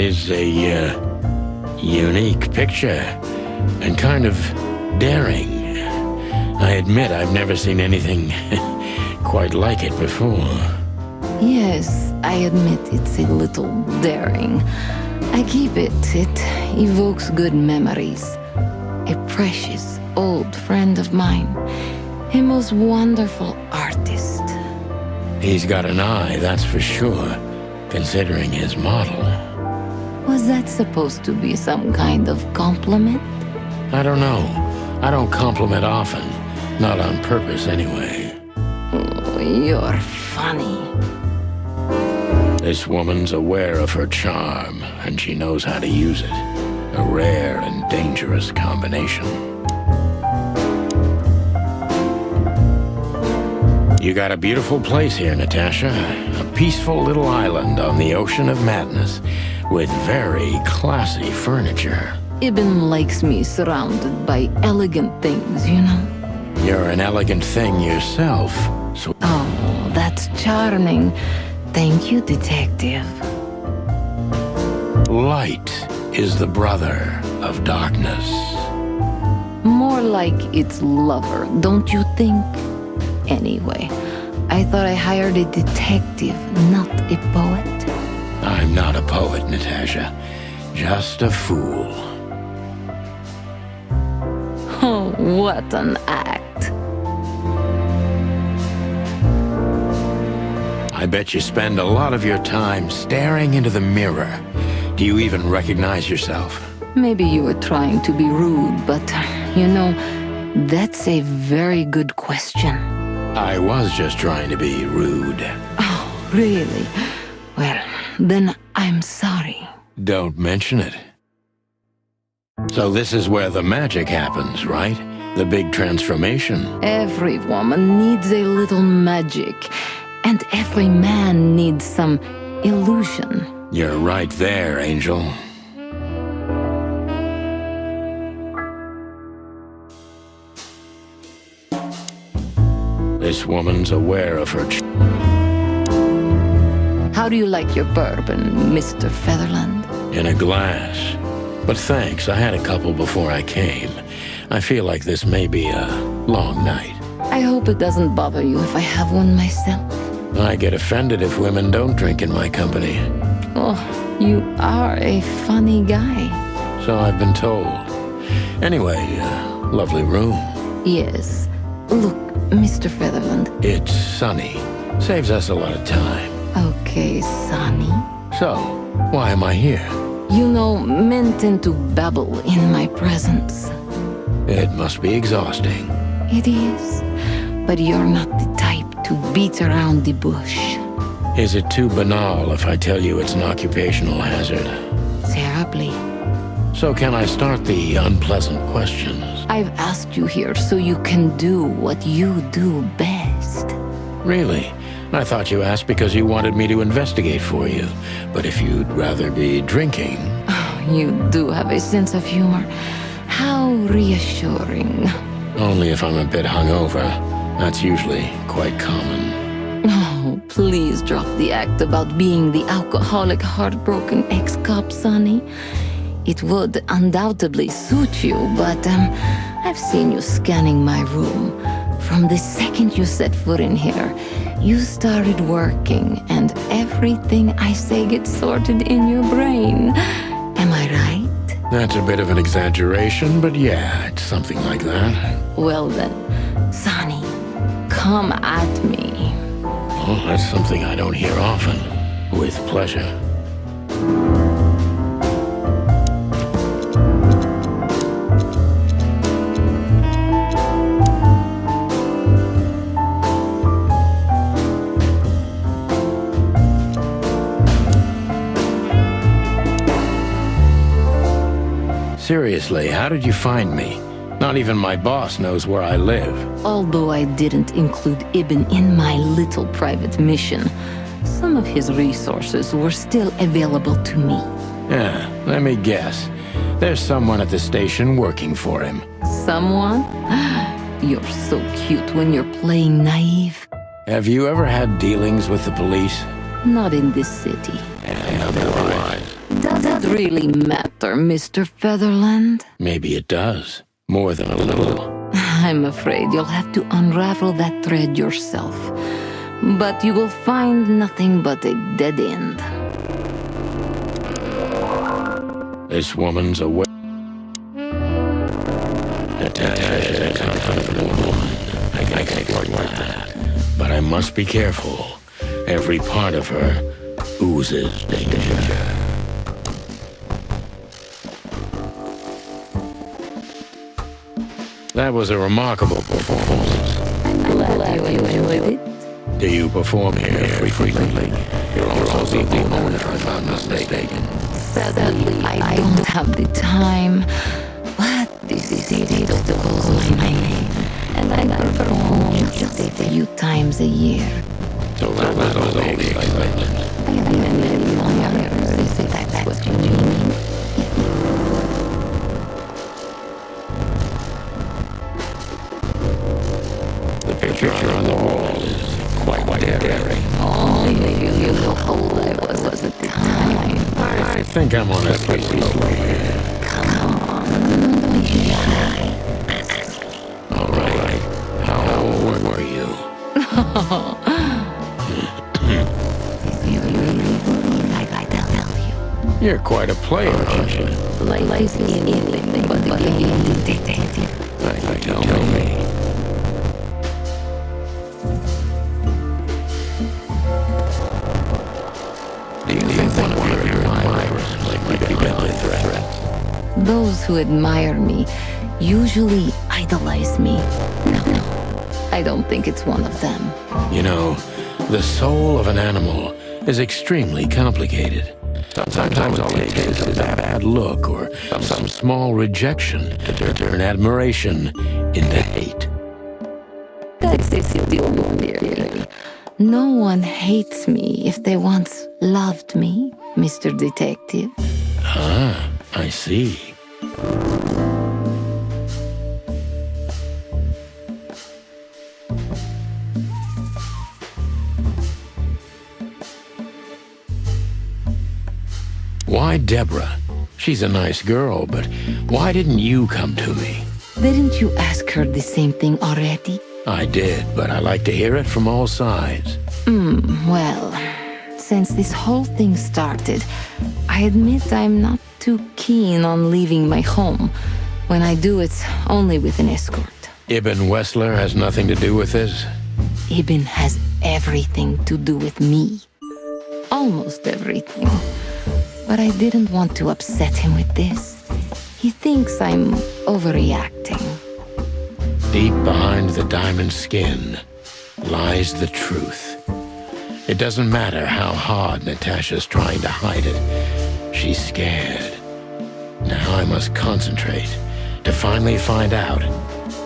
is a unique picture and kind of daring. I admit I've never seen anything quite like it before. Yes, I admit it's a little daring. I keep it. It evokes good memories. A precious old friend of mine. A most wonderful artist. He's got an eye, that's for sure, considering his model. Was that supposed to be some kind of compliment? I don't know. I don't compliment often. Not on purpose, anyway. Oh, you're funny. This woman's aware of her charm, and she knows how to use it. A rare and dangerous combination. You got a beautiful place here, Natasha. A peaceful little island on the ocean of madness, with very classy furniture. Ibn likes me surrounded by elegant things, you know? You're an elegant thing yourself, so... Oh, that's charming. Thank you, detective. Light is the brother of darkness. More like its lover, don't you think? Anyway, I thought I hired a detective, not a poet. I'm not a poet, Natasha. Just a fool. Oh, what an act. I bet you spend a lot of your time staring into the mirror. Do you even recognize yourself? Maybe you were trying to be rude, but, you know, that's a very good question. I was just trying to be rude. Oh, really? Well, then I'm sorry. Don't mention it. So this is where the magic happens, right? The big transformation. Every woman needs a little magic, and every man needs some illusion. You're right there, Angel. This woman's aware of her... How do you like your bourbon, Mr. Featherland? In a glass. But thanks, I had a couple before I came. I feel like this may be a long night. I hope it doesn't bother you if I have one myself. I get offended if women don't drink in my company. Oh, you are a funny guy. So I've been told. Anyway, lovely room. Yes. Look, Mr. Featherland. It's sunny. Saves us a lot of time. Okay, Sonny. So, why am I here? You know, men tend to babble in my presence. It must be exhausting. It is. But you're not the type to beat around the bush. Is it too banal if I tell you it's an occupational hazard? Terribly. So can I start the unpleasant questions? I've asked you here so you can do what you do best. Really? I thought you asked because you wanted me to investigate for you. But if you'd rather be drinking... Oh, you do have a sense of humor. How reassuring. Only if I'm a bit hungover. That's usually quite common. Oh, please drop the act about being the alcoholic, heartbroken ex-cop, Sonny. It would undoubtedly suit you, but I've seen you scanning my room. From the second you set foot in here, you started working, and everything I say gets sorted in your brain. Am I right? That's a bit of an exaggeration, but yeah, it's something like that. Well then, Sonny, come at me. Well, that's something I don't hear often. With pleasure. Seriously, how did you find me? Not even my boss knows where I live. Although I didn't include Ibn in my little private mission, some of his resources were still available to me. Yeah, let me guess. There's someone at the station working for him. Someone? You're so cute when you're playing naive. Have you ever had dealings with the police? Not in this city. And otherwise. Does it really matter, Mr. Featherland? Maybe it does. More than a little. I'm afraid you'll have to unravel that thread yourself. But you will find nothing but a dead end. This woman's away. Natasha's a comfortable woman. I can support that. But I must be careful. Every part of her oozes danger. That was a remarkable performance. I'm glad you enjoyed it. Do you perform here frequently? You're also the owner, if I'm not mistaken. Sadly, I don't have the time. But this is it to call my name. And I perform just a few times a year. So that was all the excitement. I have many long hours, if that's what you mean. The picture on the wall is quite daring. Oh, maybe you know how old I was at the time. I think I'm on a slippery slope here. Come on, don't be shy. All right. How old were you? You really believe like I tell you. You're quite a player, aren't you? Like anything but the game detective. I tell me. Do you think one of your admirers might be deadly threats? Those who admire me usually idolize me. No, I don't think it's one of them. You know, the soul of an animal is extremely complicated. Sometimes all it takes is a bad look or some small rejection to turn admiration into hate. That's the only theory. No one hates me if they once loved me, Mr. Detective. Ah, I see. Why Deborah? She's a nice girl, but why didn't you come to me? Didn't you ask her the same thing already? I did, but I like to hear it from all sides. Well, since this whole thing started, I admit I'm not too keen on leaving my home. When I do, it's only with an escort. Ibn Wessler has nothing to do with this? Ibn has everything to do with me. Almost everything. But I didn't want to upset him with this. He thinks I'm overreacting. Deep behind the diamond skin lies the truth. It doesn't matter how hard Natasha's trying to hide it. She's scared. Now I must concentrate to finally find out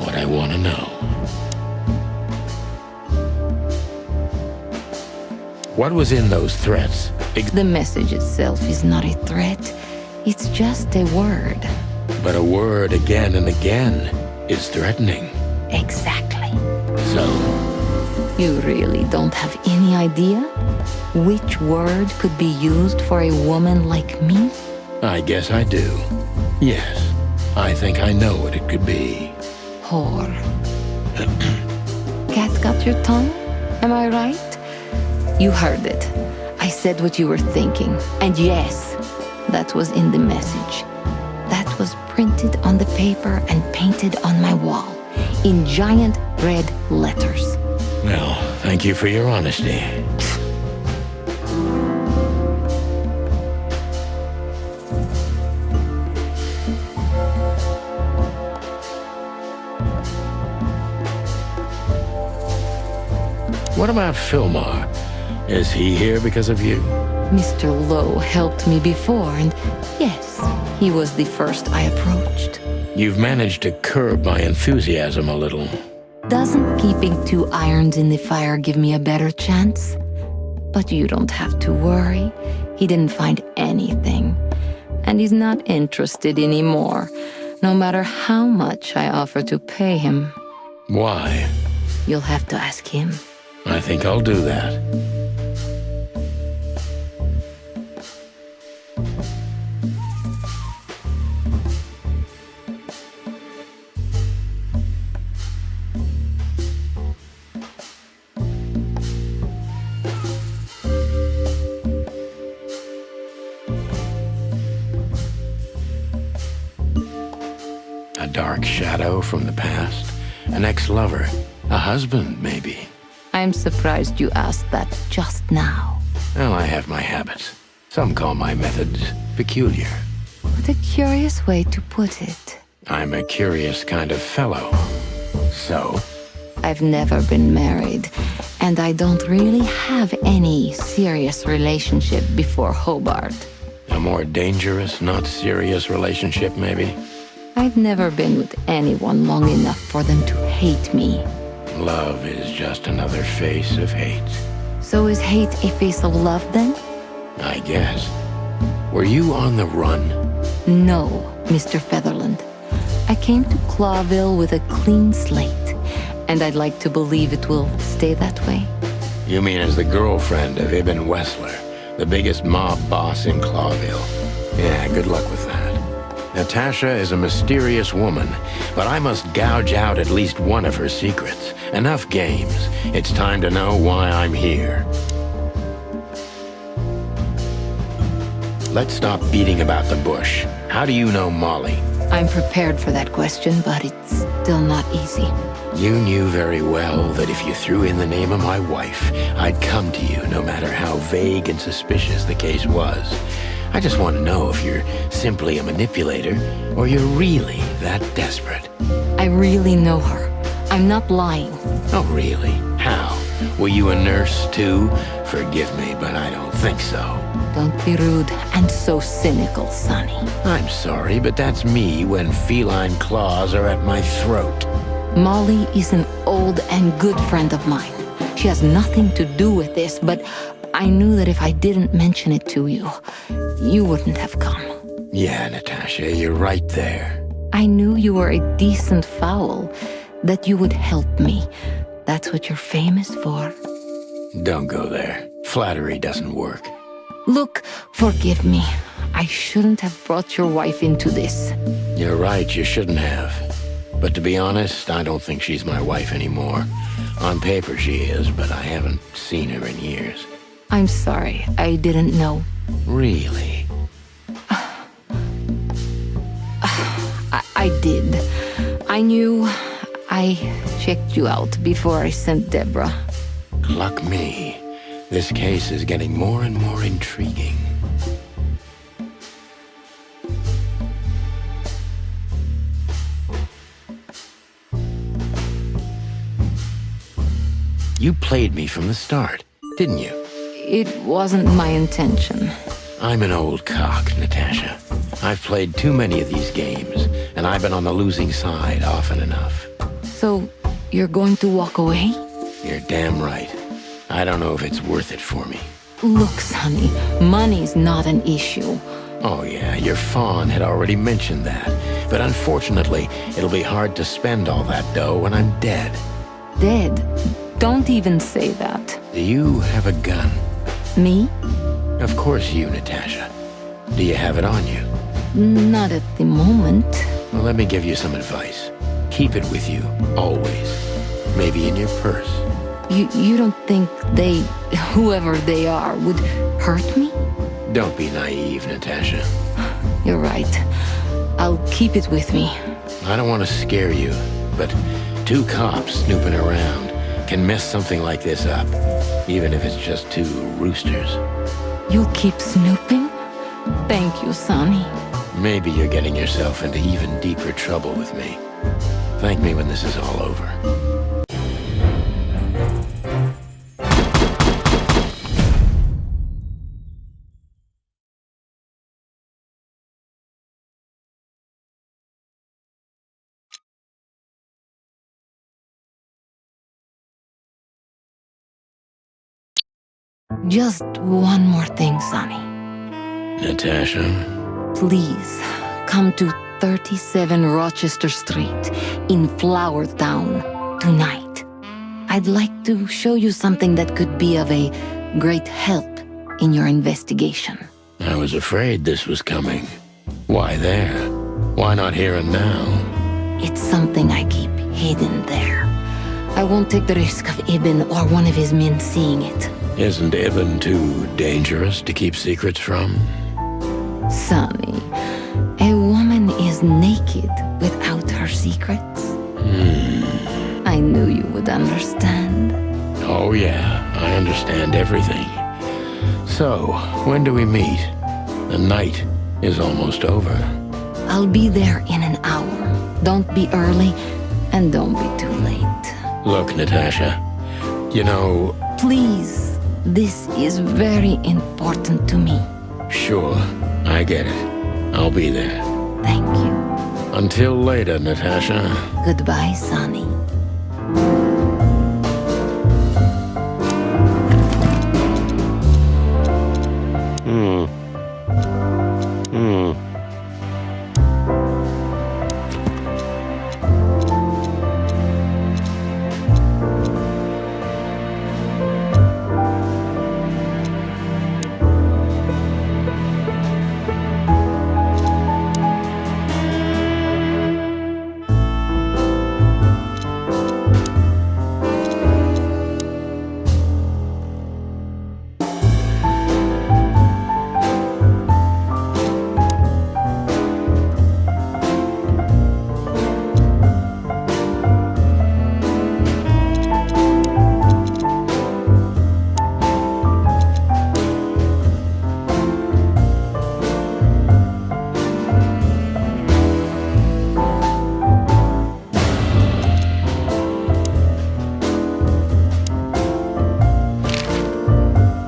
what I want to know. What was in those threats? The message itself is not a threat. It's just a word. But a word again and again is threatening. Exactly. So, You really don't have any idea which word could be used for a woman like me? I guess I do. Yes, I think I know what it could be. Whore. Cat got your tongue? Am I right? You heard it. I said what you were thinking. And yes, that was in the message. That was printed on the paper and painted on my wall in giant red letters. Well, thank you for your honesty. What about Fillmar? Is he here because of you? Mr. Lowe helped me before, and yes, he was the first I approached. You've managed to curb my enthusiasm a little. Doesn't keeping 2 irons in the fire give me a better chance? But you don't have to worry. He didn't find anything. And he's not interested anymore, no matter how much I offer to pay him. Why? You'll have to ask him. I think I'll do that. dark shadow from the past? An ex-lover? A husband, maybe? I'm surprised you asked that just now. Well, I have my habits. Some call my methods peculiar. What a curious way to put it. I'm a curious kind of fellow. So? I've never been married, and I don't really have any serious relationship before Hobart. A more dangerous, not serious relationship, maybe? I've never been with anyone long enough for them to hate me. Love is just another face of hate. So is hate a face of love then? I guess. Were you on the run? No, Mr. Featherland. I came to Clawville with a clean slate, and I'd like to believe it will stay that way. You mean as the girlfriend of Ibn Wessler, the biggest mob boss in Clawville? Yeah, good luck with that. Natasha is a mysterious woman, but I must gouge out at least one of her secrets. Enough games. It's time to know why I'm here. Let's stop beating about the bush. How do you know Molly? I'm prepared for that question, but it's still not easy. You knew very well that if you threw in the name of my wife, I'd come to you no matter how vague and suspicious the case was. I just want to know if you're simply a manipulator or you're really that desperate. I really know her. I'm not lying. Oh, really? How? Were you a nurse, too? Forgive me, but I don't think so. Don't be rude and so cynical, Sonny. I'm sorry, but that's me when feline claws are at my throat. Molly is an old and good friend of mine. She has nothing to do with this, but I knew that if I didn't mention it to you, you wouldn't have come. Yeah, Natasha, you're right there. I knew you were a decent fowl, that you would help me. That's what you're famous for. Don't go there. Flattery doesn't work. Look, forgive me. I shouldn't have brought your wife into this. You're right, you shouldn't have. But to be honest, I don't think she's my wife anymore. On paper she is, but I haven't seen her in years. I'm sorry, I didn't know. Really? I did. I knew. I checked you out before I sent Deborah. Luck me. This case is getting more and more intriguing. You played me from the start, didn't you? It wasn't my intention. I'm an old cock, Natasha. I've played too many of these games, and I've been on the losing side often enough. So, you're going to walk away? You're damn right. I don't know if it's worth it for me. Look, Sonny, money's not an issue. Oh yeah, your fawn had already mentioned that. But unfortunately, it'll be hard to spend all that dough when I'm dead. Dead? Don't even say that. Do you have a gun? Me? Of course you, Natasha. Do you have it on you? Not at the moment. Well, let me give you some advice. Keep it with you, always. Maybe in your purse. You don't think they, whoever they are, would hurt me? Don't be naive, Natasha. You're right. I'll keep it with me. I don't want to scare you, but 2 cops snooping around can mess something like this up, even if it's just 2 roosters. You'll keep snooping? Thank you, Sonny. Maybe you're getting yourself into even deeper trouble with me. Thank me when this is all over. Just one more thing, Sonny. Natasha? Please, come to 37 Rochester Street in Flower Town tonight. I'd like to show you something that could be of a great help in your investigation. I was afraid this was coming. Why there? Why not here and now? It's something I keep hidden there. I won't take the risk of Ibn or one of his men seeing it. Isn't Ibn too dangerous to keep secrets from? Sonny, a woman is naked without her our secrets? I knew you would understand. Oh yeah, I understand everything. So, when do we meet? The night is almost over. I'll be there in an hour. Don't be early, and don't be too late. Look, Natasha, you know... Please, this is very important to me. Sure, I get it. I'll be there. Thank you. Until later, Natasha. Goodbye, Sonny.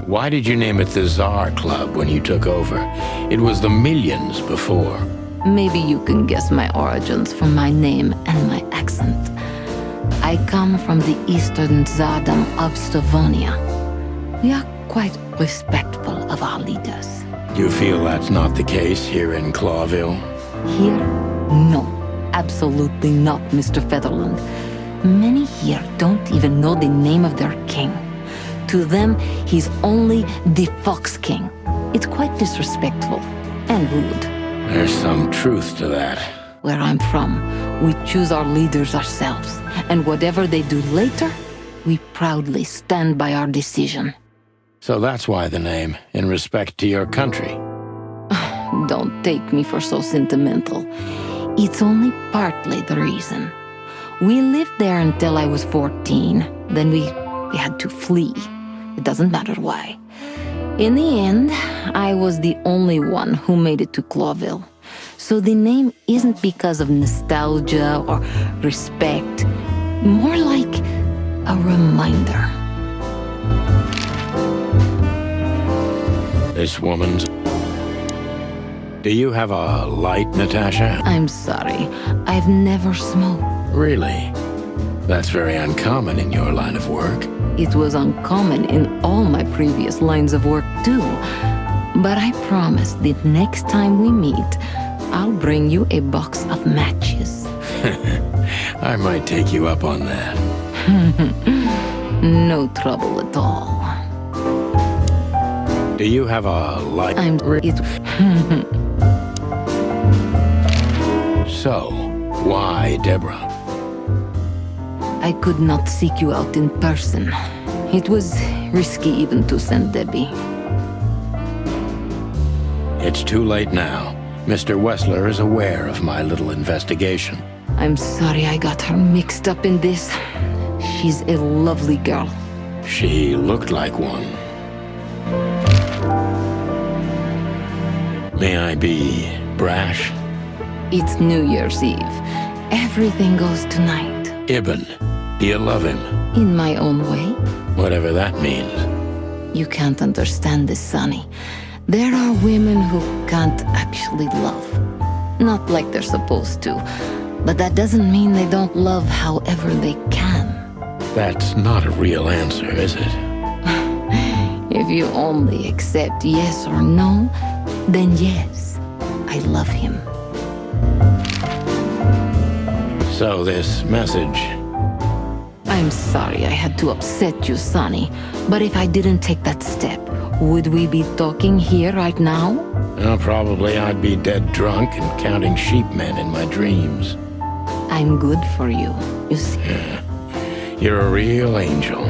Why did you name it the Tsar Club when you took over? It was the Millions before. Maybe you can guess my origins from my name and my accent. I come from the eastern Tsardom of Slavonia. We are quite respectful of our leaders. You feel that's not the case here in Clawville? Here? No. Absolutely not, Mr. Featherland. Many here don't even know the name of their king. To them, he's only the Fox King. It's quite disrespectful and rude. There's some truth to that. Where I'm from, we choose our leaders ourselves. And whatever they do later, we proudly stand by our decision. So that's why the name, in respect to your country. Don't take me for so sentimental. It's only partly the reason. We lived there until I was 14. Then we had to flee. It doesn't matter why. In the end, I was the only one who made it to Clawville. So the name isn't because of nostalgia or respect. More like a reminder. This woman's... Do you have a light, Natasha? I'm sorry. I've never smoked. Really? That's very uncommon in your line of work. It was uncommon in all my previous lines of work, too. But I promise that next time we meet, I'll bring you a box of matches. I might take you up on that. No trouble at all. Do you have a light? So, why Deborah? I could not seek you out in person. It was risky even to send Debbie. It's too late now. Mr. Wessler is aware of my little investigation. I'm sorry I got her mixed up in this. She's a lovely girl. She looked like one. May I be brash? It's New Year's Eve. Everything goes tonight. Ibn, do you love him? In my own way. Whatever that means. You can't understand this, Sonny. There are women who can't actually love. Not like they're supposed to. But that doesn't mean they don't love however they can. That's not a real answer, is it? If you only accept yes or no, then yes, I love him. So this message... I'm sorry I had to upset you, Sonny. But if I didn't take that step, would we be talking here right now? Well, probably I'd be dead drunk and counting sheepmen in my dreams. I'm good for you, you see. Yeah. You're a real angel.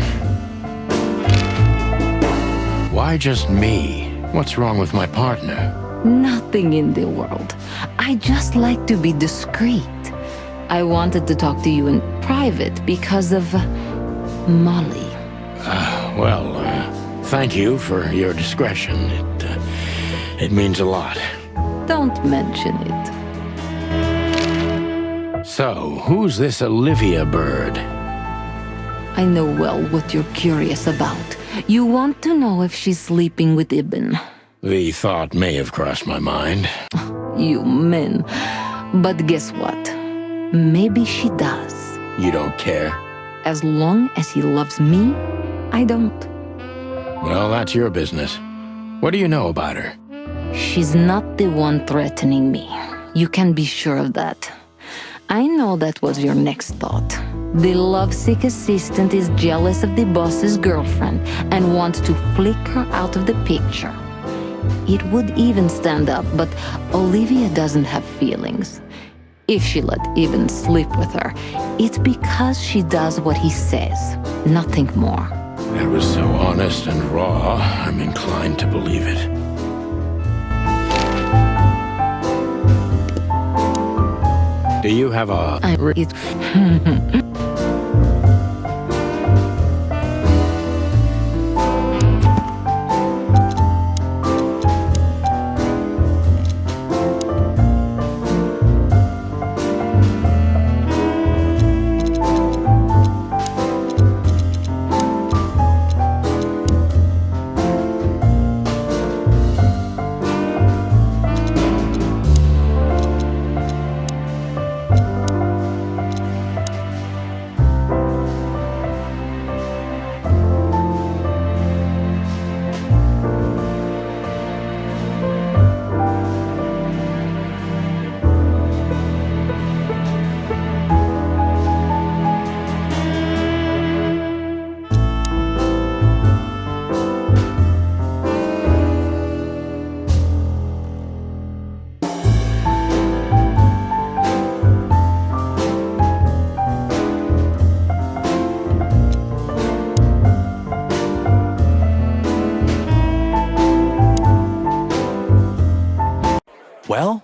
Why just me? What's wrong with my partner? Nothing in the world. I just like to be discreet. I wanted to talk to you in private because of Molly. Thank you for your discretion. It means a lot. Don't mention it. So, who's this Olivia bird? I know well what you're curious about. You want to know if she's sleeping with Ibn. The thought may have crossed my mind. You men. But guess what? Maybe she does. You don't care? As long as he loves me, I don't. Well, that's your business. What do you know about her? She's not the one threatening me. You can be sure of that. I know that was your next thought. The lovesick assistant is jealous of the boss's girlfriend and wants to flick her out of the picture. It would even stand up, but Olivia doesn't have feelings. If she let Ibn sleep with her, it's because she does what he says, nothing more. That was so honest and raw, I'm inclined to believe it. Do you have a... Well?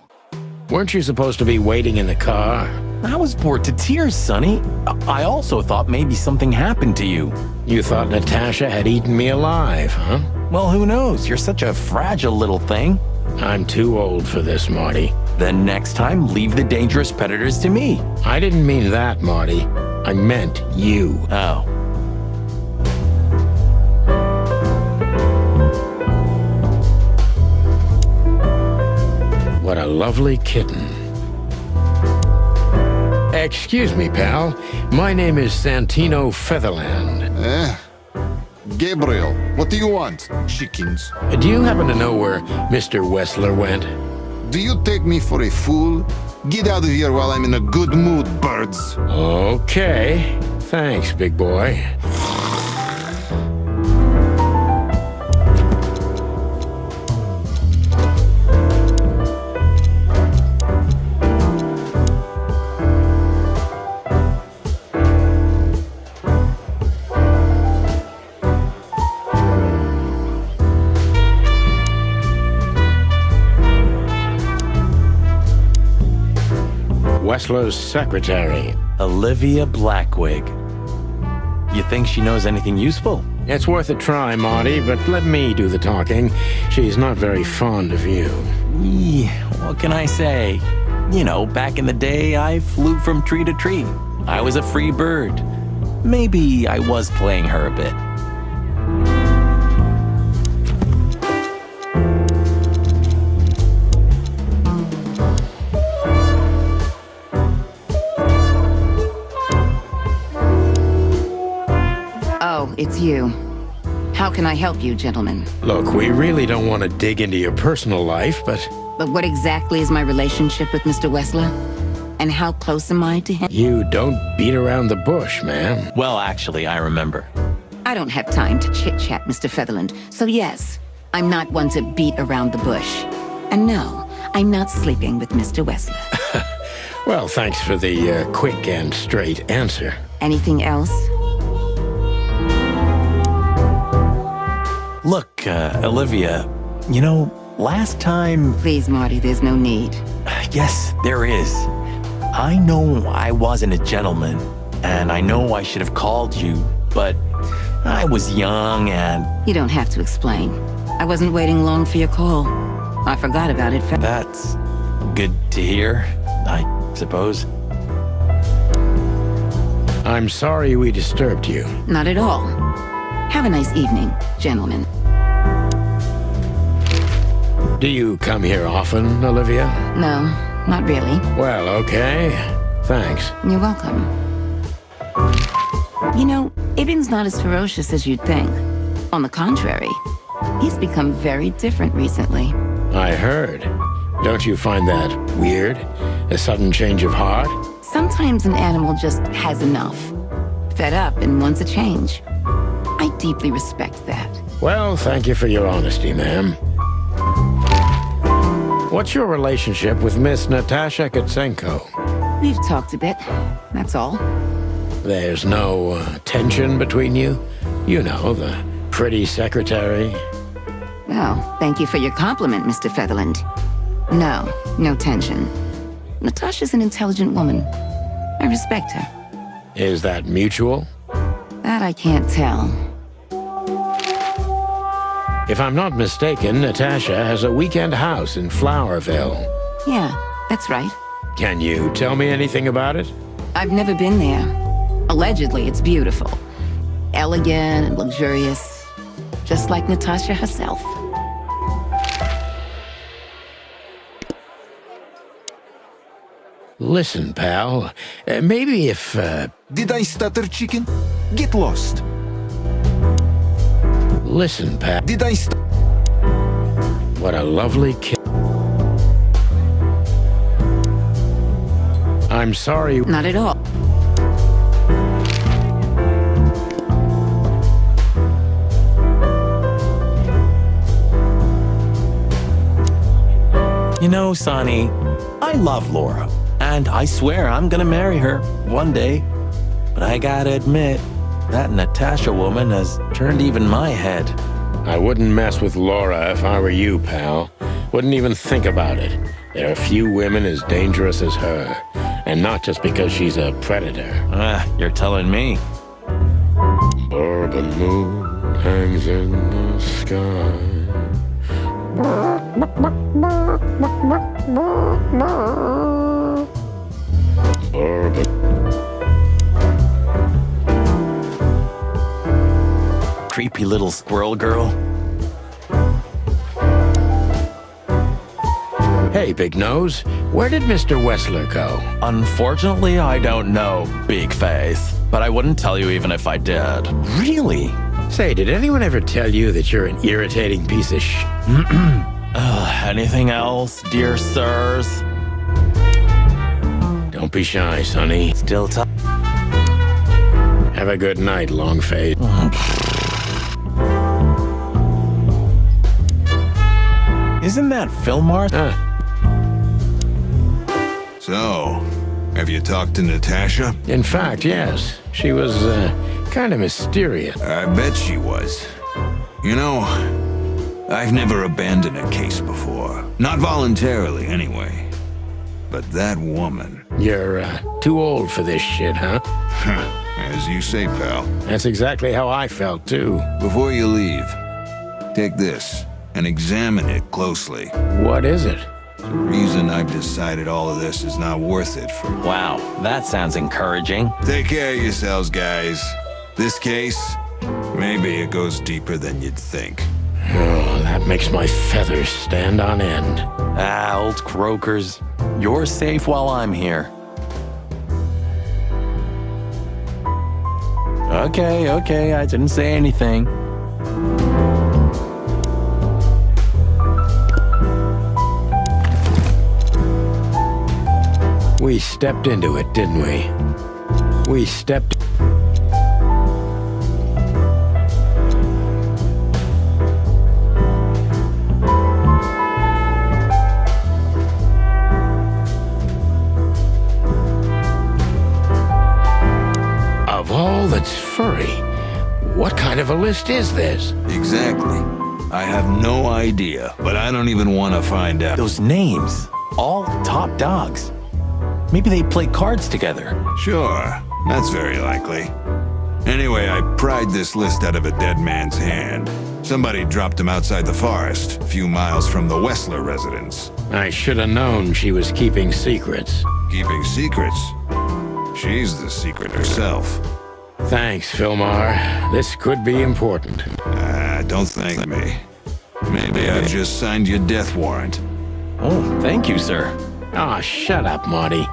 Weren't you supposed to be waiting in the car? I was bored to tears, Sonny. I also thought maybe something happened to you. You thought Natasha had eaten me alive, huh? Well, who knows? You're such a fragile little thing. I'm too old for this, Marty. Then next time, leave the dangerous predators to me. I didn't mean that, Marty. I meant you. Oh. What a lovely kitten. Excuse me, pal. My name is Santino Featherland. Gabriel, what do you want? Chickens. Do you happen to know where Mr. Wessler went? Do you take me for a fool? Get out of here while I'm in a good mood, birds. Okay. Thanks, big boy. Wessler's secretary. Olivia Blackwig. You think she knows anything useful? It's worth a try, Marty, but let me do the talking. She's not very fond of you. What can I say? You know, back in the day, I flew from tree to tree. I was a free bird. Maybe I was playing her a bit. Oh, it's you. How can I help you, gentlemen? Look, we really don't want to dig into your personal life, but... But what exactly is my relationship with Mr. Wessler? And how close am I to him? You don't beat around the bush, ma'am. Well, actually, I remember. I don't have time to chit-chat, Mr. Featherland. So yes, I'm not one to beat around the bush. And no, I'm not sleeping with Mr. Wessler. Well, thanks for the quick and straight answer. Anything else? Look, Olivia, you know, last time... Please, Marty, there's no need. Yes, there is. I know I wasn't a gentleman, and I know I should have called you, but I was young and... You don't have to explain. I wasn't waiting long for your call. I forgot about it. That's good to hear, I suppose. I'm sorry we disturbed you. Not at all. Have a nice evening, gentlemen. Do you come here often, Olivia? No, not really. Well, okay. Thanks. You're welcome. You know, Ibn's not as ferocious as you'd think. On the contrary, he's become very different recently. I heard. Don't you find that weird? A sudden change of heart? Sometimes an animal just has enough. Fed up and wants a change. I deeply respect that. Well, thank you for your honesty, ma'am. What's your relationship with Miss Natasha Koshenko? We've talked a bit, that's all. There's no tension between you? You know, the pretty secretary. Oh, thank you for your compliment, Mr. Featherland. No, no tension. Natasha's an intelligent woman. I respect her. Is that mutual? That I can't tell. If I'm not mistaken, Natasha has a weekend house in Flowerville. Yeah, that's right. Can you tell me anything about it? I've never been there. Allegedly, it's beautiful. Elegant and luxurious. Just like Natasha herself. Listen, pal, maybe if, Did I stutter, chicken? Get lost. Listen, pal. Did I What a lovely kid. I'm sorry. Not at all. You know, Sonny, I love Laura, and I swear I'm gonna marry her one day. But I gotta admit, that Natasha woman has turned even my head. I wouldn't mess with Laura if I were you, pal. Wouldn't even think about it. There are few women as dangerous as her. And not just because she's a predator. You're telling me. Bourbon moon hangs in the sky. Bourbon. Creepy little squirrel girl. Hey, Big Nose, where did Mr. Wessler go? Unfortunately, I don't know, Big Face. But I wouldn't tell you even if I did. Really? Say, did anyone ever tell you that you're an irritating piece of sh... Anything else, dear sirs? Don't be shy, Sonny. Still tough. Have a good night, Longface. Isn't that Fillmore? So, have you talked to Natasha? In fact, yes. She was, kind of mysterious. I bet she was. You know, I've never abandoned a case before. Not voluntarily, anyway. But that woman... You're, too old for this shit, huh? As you say, pal. That's exactly how I felt, too. Before you leave, take this and examine it closely. What is it? The reason I've decided all of this is not worth it for me. Wow, that sounds encouraging. Take care of yourselves, guys. This case, maybe it goes deeper than you'd think. Oh, that makes my feathers stand on end. Old croakers. You're safe while I'm here. Okay, I didn't say anything. We stepped into it, didn't we? We stepped... Of all that's furry, what kind of a list is this? Exactly. I have no idea, but I don't even want to find out. Those names, all top dogs. Maybe they play cards together. Sure, that's very likely. Anyway, I pried this list out of a dead man's hand. Somebody dropped him outside the forest, a few miles from the Wessler residence. I should have known she was keeping secrets. Keeping secrets? She's the secret herself. Thanks, Filmar. This could be important. Don't thank me. Maybe I've just signed your death warrant. Oh, thank you, sir. Ah, shut up, Marty.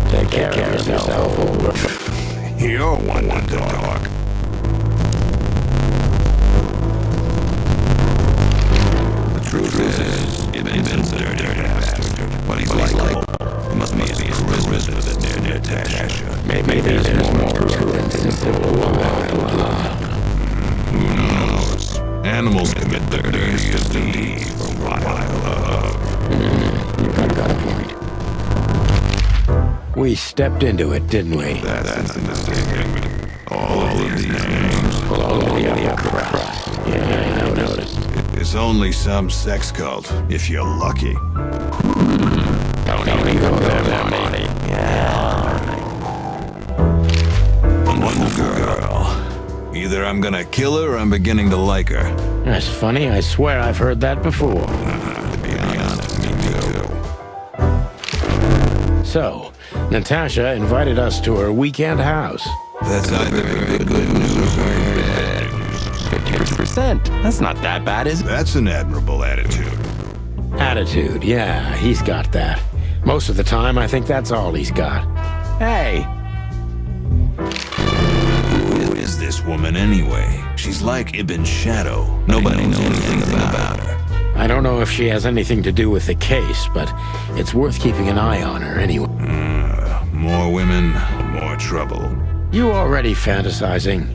Take care of yourself, old. You're one to talk. The truth is, Ibn's a dirty bastard. What he's like, he must be as charisma as near Natasha. Maybe there's more to it than simple wild love. Who knows? Animals commit the dirtiest deeds for wild love. You've got a point. We stepped into it, didn't we? That's the mistake. All of these names. All the upper crust. Yeah, I noticed. It's only some sex cult, if you're lucky. Don't even go there, Marty. One girl. Either I'm gonna kill her or I'm beginning to like her. That's funny. I swear I've heard that before. To be honest, me too. So, Natasha invited us to her weekend house. That's either good news or very bad news. 50%. That's not that bad, is it? That's an admirable attitude. Attitude, yeah, he's got that. Most of the time, I think that's all he's got. Hey, Who is this woman anyway? She's like Ibn's shadow. Nobody knows anything about her. I don't know if she has anything to do with the case, but it's worth keeping an eye on her anyway. More women, more trouble. You already fantasizing?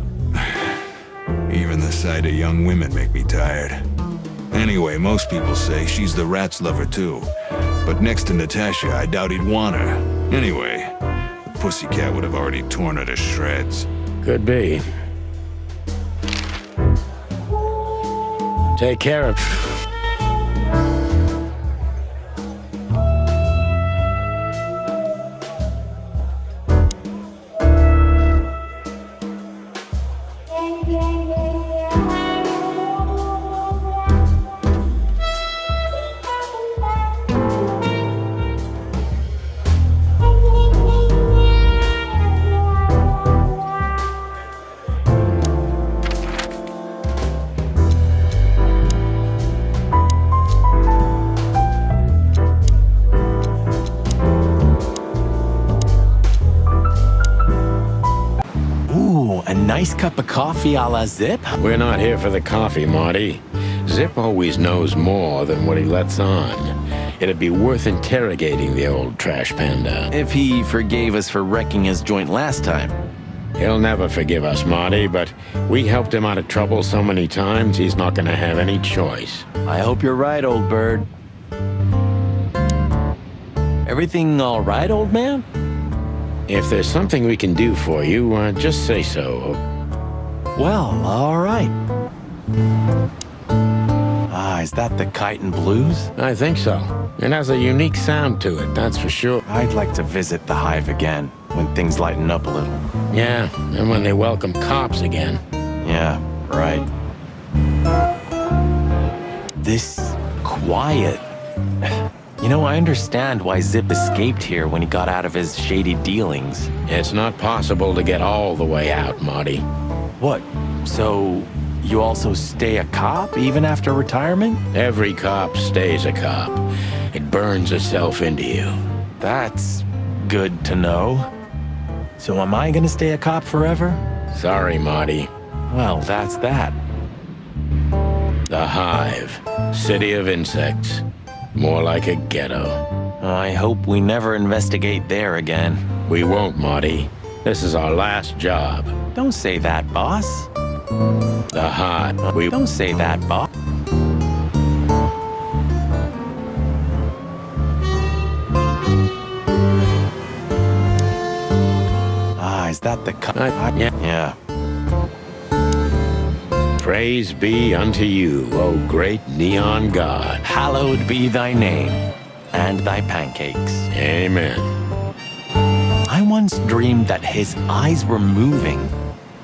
Even the sight of young women make me tired. Anyway, most people say she's the rat's lover too. But next to Natasha, I doubt he'd want her. Anyway, the pussycat would have already torn her to shreds. Could be. Take care of... a nice cup of coffee a la Zip? We're not here for the coffee, Marty. Zip always knows more than what he lets on. It'd be worth interrogating the old trash panda. If he forgave us for wrecking his joint last time. He'll never forgive us, Marty, but we helped him out of trouble so many times, he's not gonna have any choice. I hope you're right, old bird. Everything all right, old man? If there's something we can do for you, just say so. Well, all right. Is that the Chitin Blues? I think so. It has a unique sound to it, that's for sure. I'd like to visit the Hive again, when things lighten up a little. Yeah, and when they welcome cops again. Yeah, right. This quiet. You know, I understand why Zip escaped here when he got out of his shady dealings. It's not possible to get all the way out, Marty. What? So, you also stay a cop even after retirement? Every cop stays a cop. It burns itself into you. That's good to know. So am I gonna stay a cop forever? Sorry, Marty. Well, that's that. The Hive. City of insects. More like a ghetto. I hope we never investigate there again. We won't, Marty. This is our last job. Don't say that, boss. The Hive. Don't say that, boss. Is that the Yeah. Praise be unto you, O great neon god. Hallowed be thy name, and thy pancakes. Amen. I once dreamed that his eyes were moving.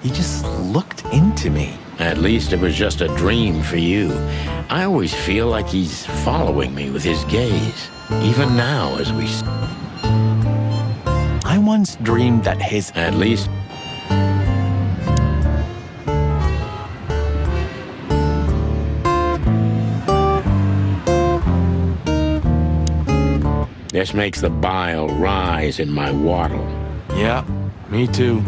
He just looked into me. At least it was just a dream for you. I always feel like he's following me with his gaze, even now as we... I once dreamed that his... At least... This makes the bile rise in my waddle. Yeah, me too.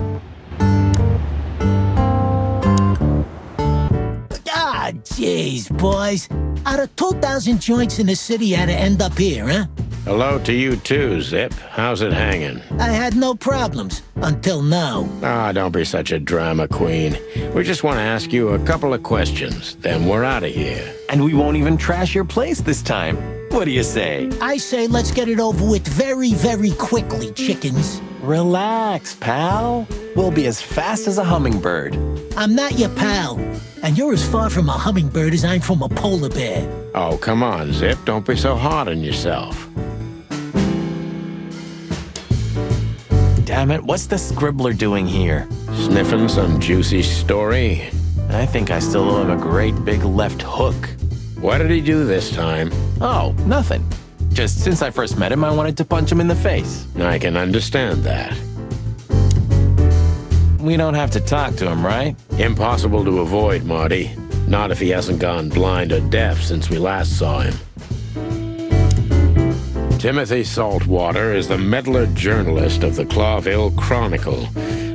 Ah, jeez, boys. Out of 2,000 joints in the city, you had to end up here, huh? Hello to you too, Zip. How's it hanging? I had no problems. Until now. Ah, don't be such a drama queen. We just want to ask you a couple of questions, then we're out of here. And we won't even trash your place this time. What do you say? I say let's get it over with very, very quickly, chickens. Relax, pal. We'll be as fast as a hummingbird. I'm not your pal. And you're as far from a hummingbird as I'm from a polar bear. Oh, come on, Zip. Don't be so hard on yourself. Damn it, what's the scribbler doing here? Sniffing some juicy story? I think I still owe him a great big left hook. What did he do this time? Oh, nothing. Just since I first met him, I wanted to punch him in the face. I can understand that. We don't have to talk to him, right? Impossible to avoid, Marty. Not if he hasn't gone blind or deaf since we last saw him. Timothy Saltwater is the meddler journalist of the Clawville Chronicle.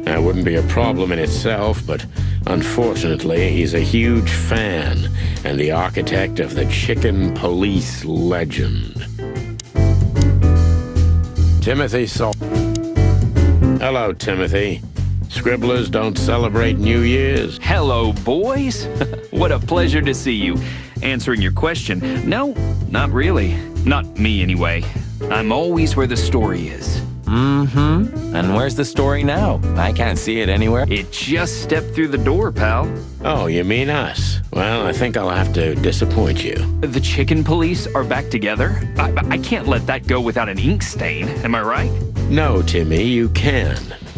That wouldn't be a problem in itself, but unfortunately, he's a huge fan and the architect of the chicken police legend. Timothy Hello, Timothy. Scribblers don't celebrate New Year's. Hello, boys. What a pleasure to see you. Answering your question, no, not really. Not me, anyway. I'm always where the story is. Mm-hmm. And where's the story now? I can't see it anywhere. It just stepped through the door, pal. Oh, you mean us? Well, I think I'll have to disappoint you. The chicken police are back together? I can't let that go without an ink stain, am I right? No, Timmy, you can.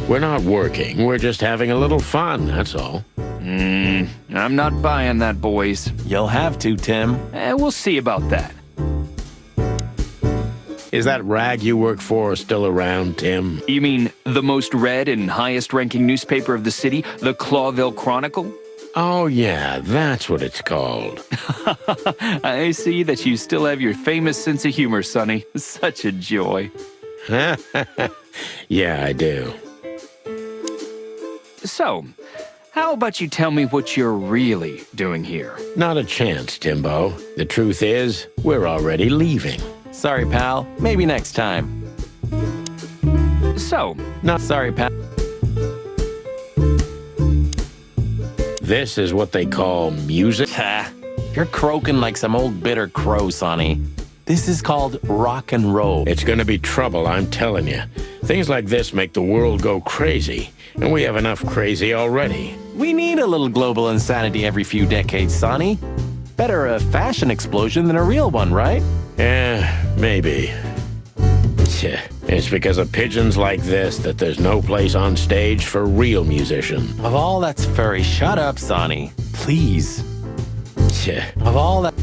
We're not working. We're just having a little fun, that's all. I'm not buying that, boys. You'll have to, Tim. We'll see about that. Is that rag you work for still around, Tim? You mean the most read and highest-ranking newspaper of the city, the Clawville Chronicle? Oh, yeah, that's what it's called. I see that you still have your famous sense of humor, Sonny. Such a joy. Yeah, I do. So, how about you tell me what you're really doing here? Not a chance, Timbo. The truth is, we're already leaving. Sorry, pal. Maybe next time. So, Not sorry, pal. This is what they call music? Ha! You're croaking like some old bitter crow, Sonny. This is called rock and roll. It's gonna be trouble, I'm telling you. Things like this make the world go crazy, and we have enough crazy already. We need a little global insanity every few decades, Sonny. Better a fashion explosion than a real one, right? Yeah, maybe. Tch, it's because of pigeons like this that there's no place on stage for real musicians. Of all that's furry, shut up, Sonny. Please. Tch. Of all that...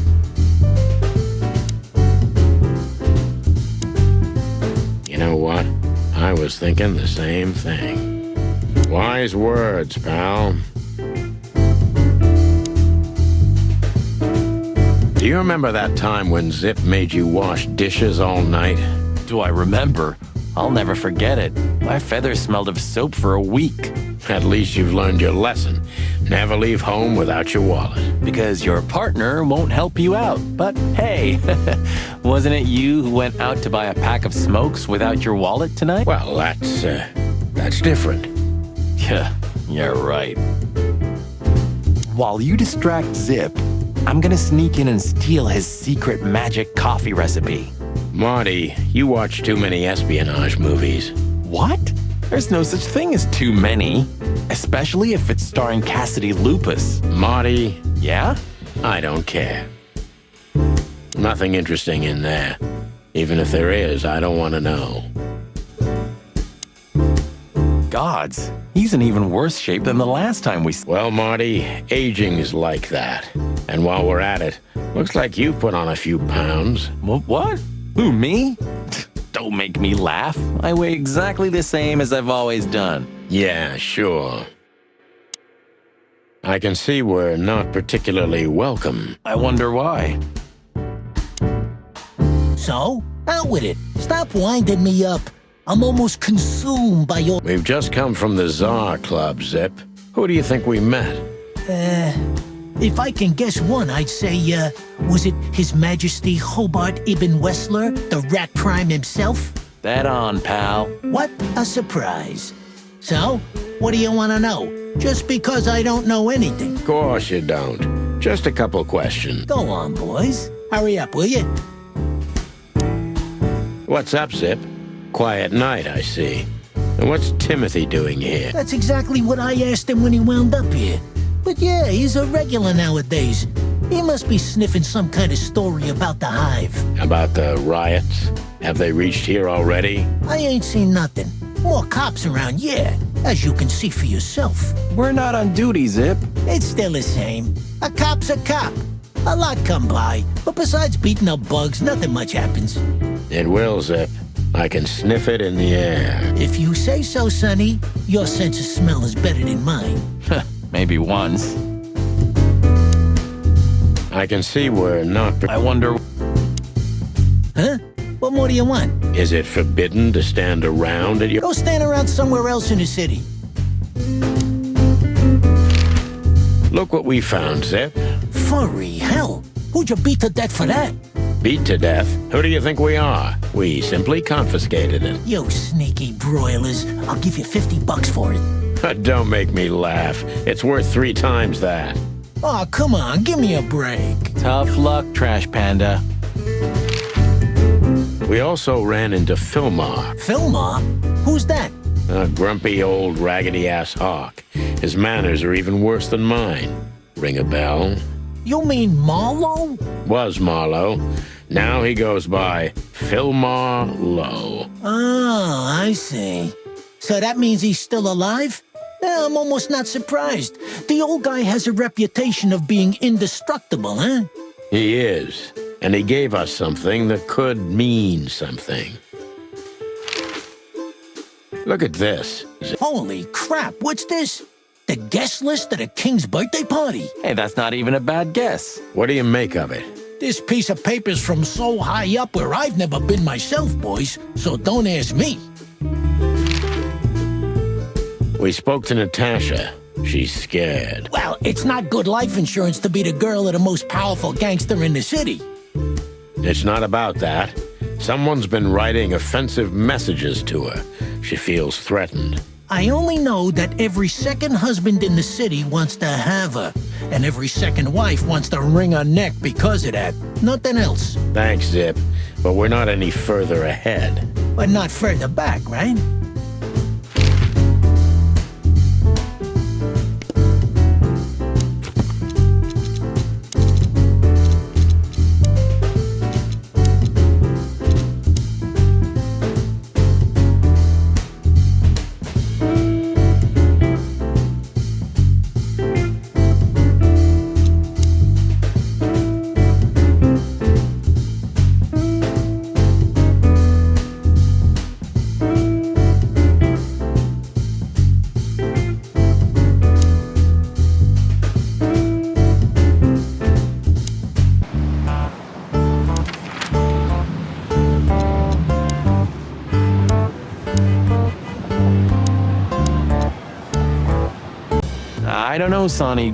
You know what? I was thinking the same thing. Wise words, pal. Do you remember that time when Zip made you wash dishes all night? Do I remember? I'll never forget it. My feathers smelled of soap for a week. At least you've learned your lesson. Never leave home without your wallet. Because your partner won't help you out. But hey, wasn't it you who went out to buy a pack of smokes without your wallet tonight? Well, that's different. Yeah, right. While you distract Zip, I'm gonna sneak in and steal his secret magic coffee recipe. Marty, you watch too many espionage movies. What? There's no such thing as too many. Especially if it's starring Cassidy Lupus. Marty, Yeah? I don't care. Nothing interesting in there. Even if there is, I don't want to know. Gods, he's in even worse shape than the last time we... Well, Marty, aging is like that. And while we're at it, looks like you've put on a few pounds. What? Who, me? Don't make me laugh. I weigh exactly the same as I've always done. Yeah, sure. I can see we're not particularly welcome. I wonder why. So, out with it. Stop winding me up. I'm almost consumed by your... We've just come from the Tsar Club, Zip. Who do you think we met? If I can guess one, I'd say, was it His Majesty Hobart Ibn Wessler, the Rat Prime himself? Bet on, pal. What a surprise. So, what do you want to know? Just because I don't know anything. Of course you don't. Just a couple questions. Go on, boys. Hurry up, will you? What's up, Zip? Quiet night, I see. And what's Timothy doing here? That's exactly what I asked him when he wound up here. But yeah, he's a regular nowadays. He must be sniffing some kind of story about the Hive. About the riots? Have they reached here already? I ain't seen nothing. More cops around, yeah, as you can see for yourself. We're not on duty, Zip. It's still the same. A cop's a cop. A lot come by, but besides beating up bugs, nothing much happens. It will, Zip. I can sniff it in the air. If you say so, Sonny, your sense of smell is better than mine. Maybe once. I can see we're not... I wonder... Huh? What more do you want? Is it forbidden to stand around at your... Go stand around somewhere else in the city. Look what we found, Zip. Furry hell. Who'd you beat to death for that? Beat to death? Who do you think we are? We simply confiscated it. You sneaky broilers. I'll give you $50 for it. Don't make me laugh. It's worth 3 times that. Oh, come on, give me a break. Tough luck, Trash Panda. We also ran into Filmar, Filmar? Who's that? a grumpy old raggedy-ass hawk. His manners are even worse than mine. Ring a bell? You mean Marlowe? Was Marlowe. Now he goes by Filmar Lowe. Oh, I see. So that means he's still alive? Yeah, I'm almost not surprised. The old guy has a reputation of being indestructible, huh? He is. And he gave us something that could mean something. Look at this. Holy crap, what's this? The guest list at a king's birthday party? Hey, that's not even a bad guess. What do you make of it? This piece of paper's from so high up where I've never been myself, boys, so don't ask me. We spoke to Natasha. She's scared. Well, it's not good life insurance to be the girl of the most powerful gangster in the city. It's not about that. Someone's been writing offensive messages to her. She feels threatened. I only know that every second husband in the city wants to have her, and every second wife wants to wring her neck because of that. Nothing else. Thanks, Zip, but we're not any further ahead. But not further back, right? I don't know, Sonny.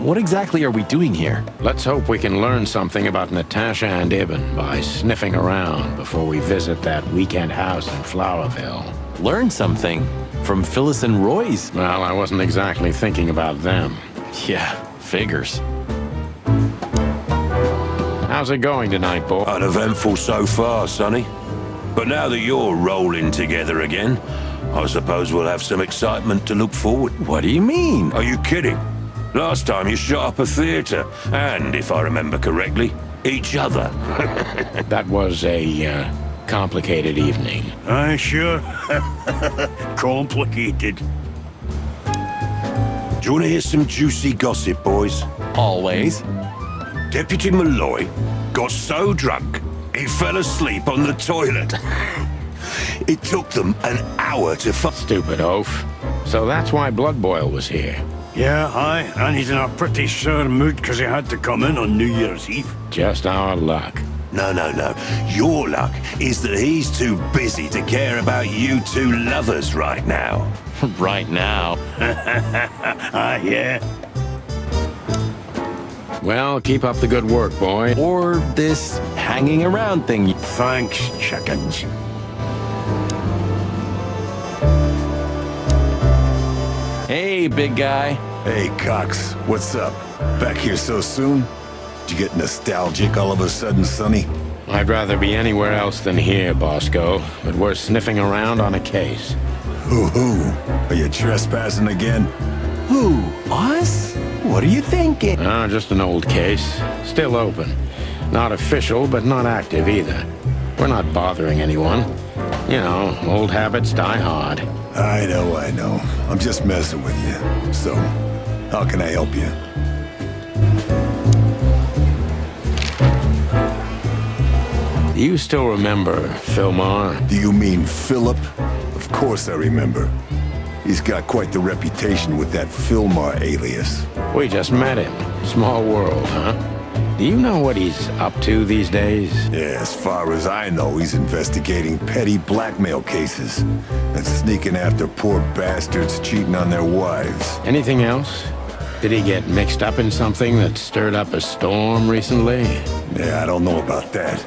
What exactly are we doing here? Let's hope we can learn something about Natasha and Ibn by sniffing around before we visit that weekend house in Flowerville. Learn something? From Phyllis and Roy's? Well, I wasn't exactly thinking about them. Yeah, figures. How's it going tonight, boy? Uneventful so far, Sonny. But now that you're rolling together again, I suppose we'll have some excitement to look forward. What do you mean? Are you kidding? Last time you shot up a theater, and if I remember correctly, each other. That was a complicated evening. Aye, sure. Complicated. Do you want to hear some juicy gossip, boys? Always. Deputy Malloy got so drunk, he fell asleep on the toilet. It took them an hour to Stupid oaf. So that's why Blood Boil was here. Yeah, aye, and he's in a pretty sore mood because he had to come in on New Year's Eve. Just our luck. No. Your luck is that he's too busy to care about you two lovers right now. Right now. Ah, yeah. Well, keep up the good work, boy. Or this hanging around thing. Thanks, chickens. Hey, big guy. Hey, Cox, what's up? Back here so soon? Did you get nostalgic all of a sudden, Sonny? I'd rather be anywhere else than here, Bosco, but we're sniffing around on a case. Who? Are you trespassing again? Who? Us? What are you thinking? Just an old case. Still open. Not official, but not active either. We're not bothering anyone. You know, old habits die hard. I know. I'm just messing with you. So, how can I help you? Do you still remember Philmar? Do you mean Philip? Of course I remember. He's got quite the reputation with that Philmar alias. We just met him. Small world, huh? Do you know what he's up to these days? Yeah, as far as I know, he's investigating petty blackmail cases and sneaking after poor bastards cheating on their wives. Anything else? Did he get mixed up in something that stirred up a storm recently? Yeah, I don't know about that.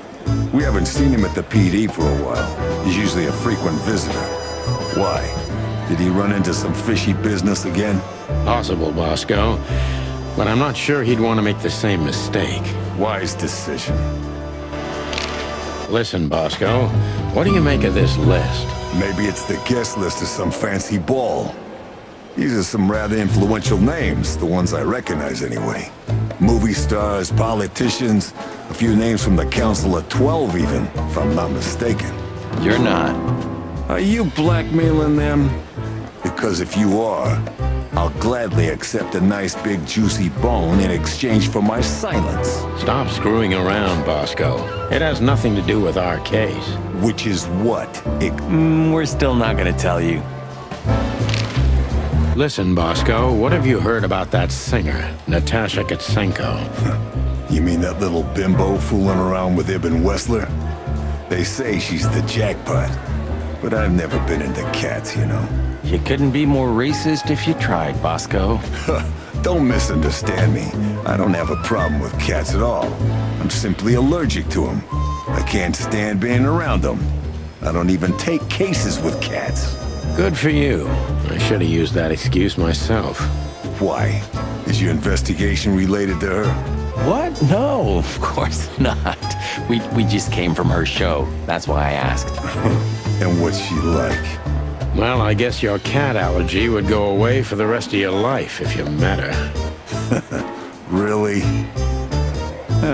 We haven't seen him at the PD for a while. He's usually a frequent visitor. Why? Did he run into some fishy business again? Possible, Bosco. But I'm not sure he'd want to make the same mistake. Wise decision. Listen, Bosco, what do you make of this list? Maybe it's the guest list of some fancy ball. These are some rather influential names, the ones I recognize anyway. Movie stars, politicians, a few names from the Council of 12 even, if I'm not mistaken. You're not. Are you blackmailing them? Because if you are, I'll gladly accept a nice big juicy bone in exchange for my silence. Stop screwing around, Bosco. It has nothing to do with our case. Which is what? We're still not gonna tell you. Listen, Bosco, what have you heard about that singer, Natasha Koshenko? You mean that little bimbo fooling around with Ibn Wessler? They say she's the jackpot, but I've never been into cats, you know. You couldn't be more racist if you tried, Bosco. Don't misunderstand me. I don't have a problem with cats at all. I'm simply allergic to them. I can't stand being around them. I don't even take cases with cats. Good for you. I should have used that excuse myself. Why? Is your investigation related to her? What? No, of course not. We just came from her show. That's why I asked. And what's she like? Well, I guess your cat allergy would go away for the rest of your life if you met her. Really?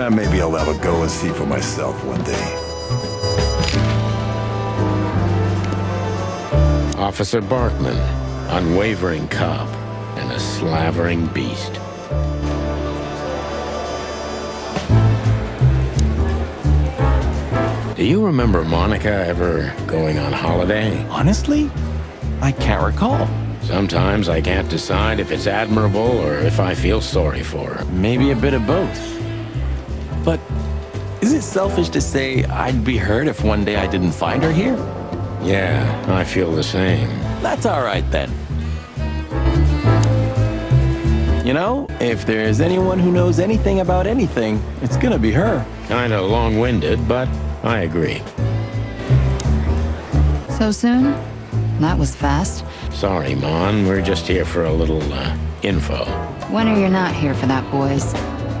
Maybe I'll have a go and see for myself one day. Officer Barkman, unwavering cop, and a slavering beast. Do you remember Monica ever going on holiday? Honestly, I can't recall. Sometimes I can't decide if it's admirable or if I feel sorry for her. Maybe a bit of both. But is it selfish to say I'd be hurt if one day I didn't find her here? Yeah, I feel the same. That's all right then. You know, if there's anyone who knows anything about anything, it's gonna be her. Kinda long-winded, but I agree. So soon? That was fast. Sorry, Mon. We're just here for a little, info. When are you not here for that, boys?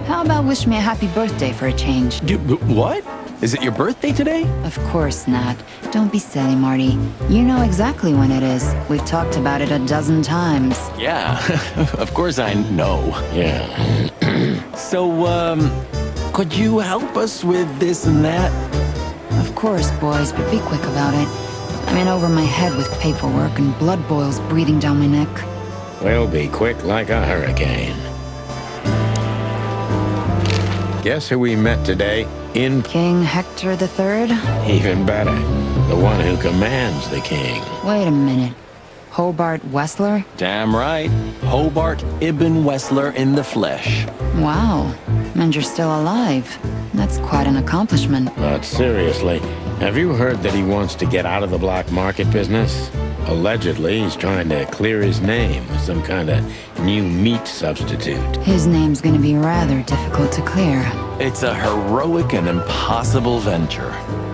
How about wish me a happy birthday for a change? What? Is it your birthday today? Of course not. Don't be silly, Marty. You know exactly when it is. We've talked about it a dozen times. Yeah, of course I know. Yeah. So, could you help us with this and that? Of course, boys, but be quick about it. I'm in over my head with paperwork and blood boils breathing down my neck. We'll be quick like a hurricane. Guess who we met today? King Hector III? Even better. The one who commands the king. Wait a minute. Hobart Wessler? Damn right. Hobart Ibn Wessler in the flesh. Wow. And you're still alive. That's quite an accomplishment. But seriously, have you heard that he wants to get out of the black market business? Allegedly, he's trying to clear his name with some kind of new meat substitute. His name's gonna be rather difficult to clear. It's a heroic and impossible venture.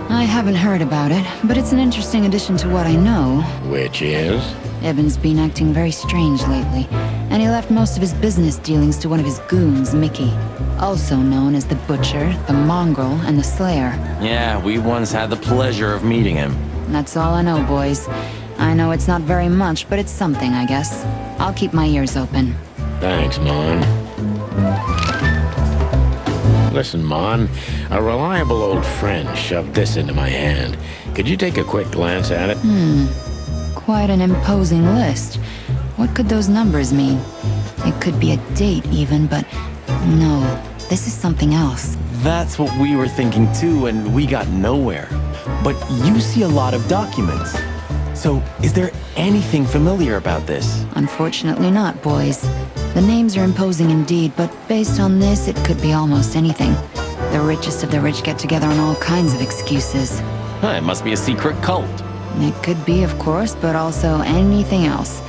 I haven't heard about it, but it's an interesting addition to what I know. Which is? Ibn's been acting very strange lately, and he left most of his business dealings to one of his goons, Mickey. Also known as the Butcher, the Mongrel, and the Slayer. Yeah, we once had the pleasure of meeting him. That's all I know, boys. I know it's not very much, but it's something, I guess. I'll keep my ears open. Thanks, Mon. Listen, Mon, a reliable old friend shoved this into my hand. Could you take a quick glance at it? Quite an imposing list. What could those numbers mean? It could be a date even, but no, this is something else. That's what we were thinking too, and we got nowhere. But you see a lot of documents. So, is there anything familiar about this? Unfortunately not, boys. The names are imposing indeed, but based on this, it could be almost anything. The richest of the rich get together on all kinds of excuses. It must be a secret cult. It could be, of course, but also anything else.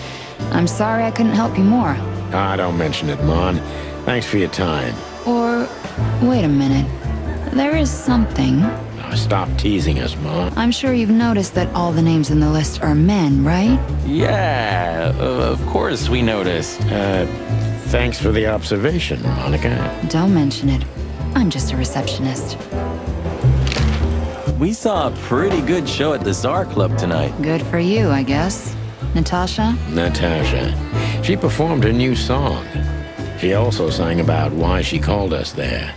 I'm sorry I couldn't help you more. Ah, don't mention it, Mon. Thanks for your time. Or, wait a minute. There is something. Oh, stop teasing us, Mon. I'm sure you've noticed that all the names in the list are men, right? Yeah, of course we noticed. Thanks for the observation, Monica. Don't mention it. I'm just a receptionist. We saw a pretty good show at the Czar Club tonight. Good for you, I guess. Natasha? Natasha. She performed her new song. She also sang about why she called us there.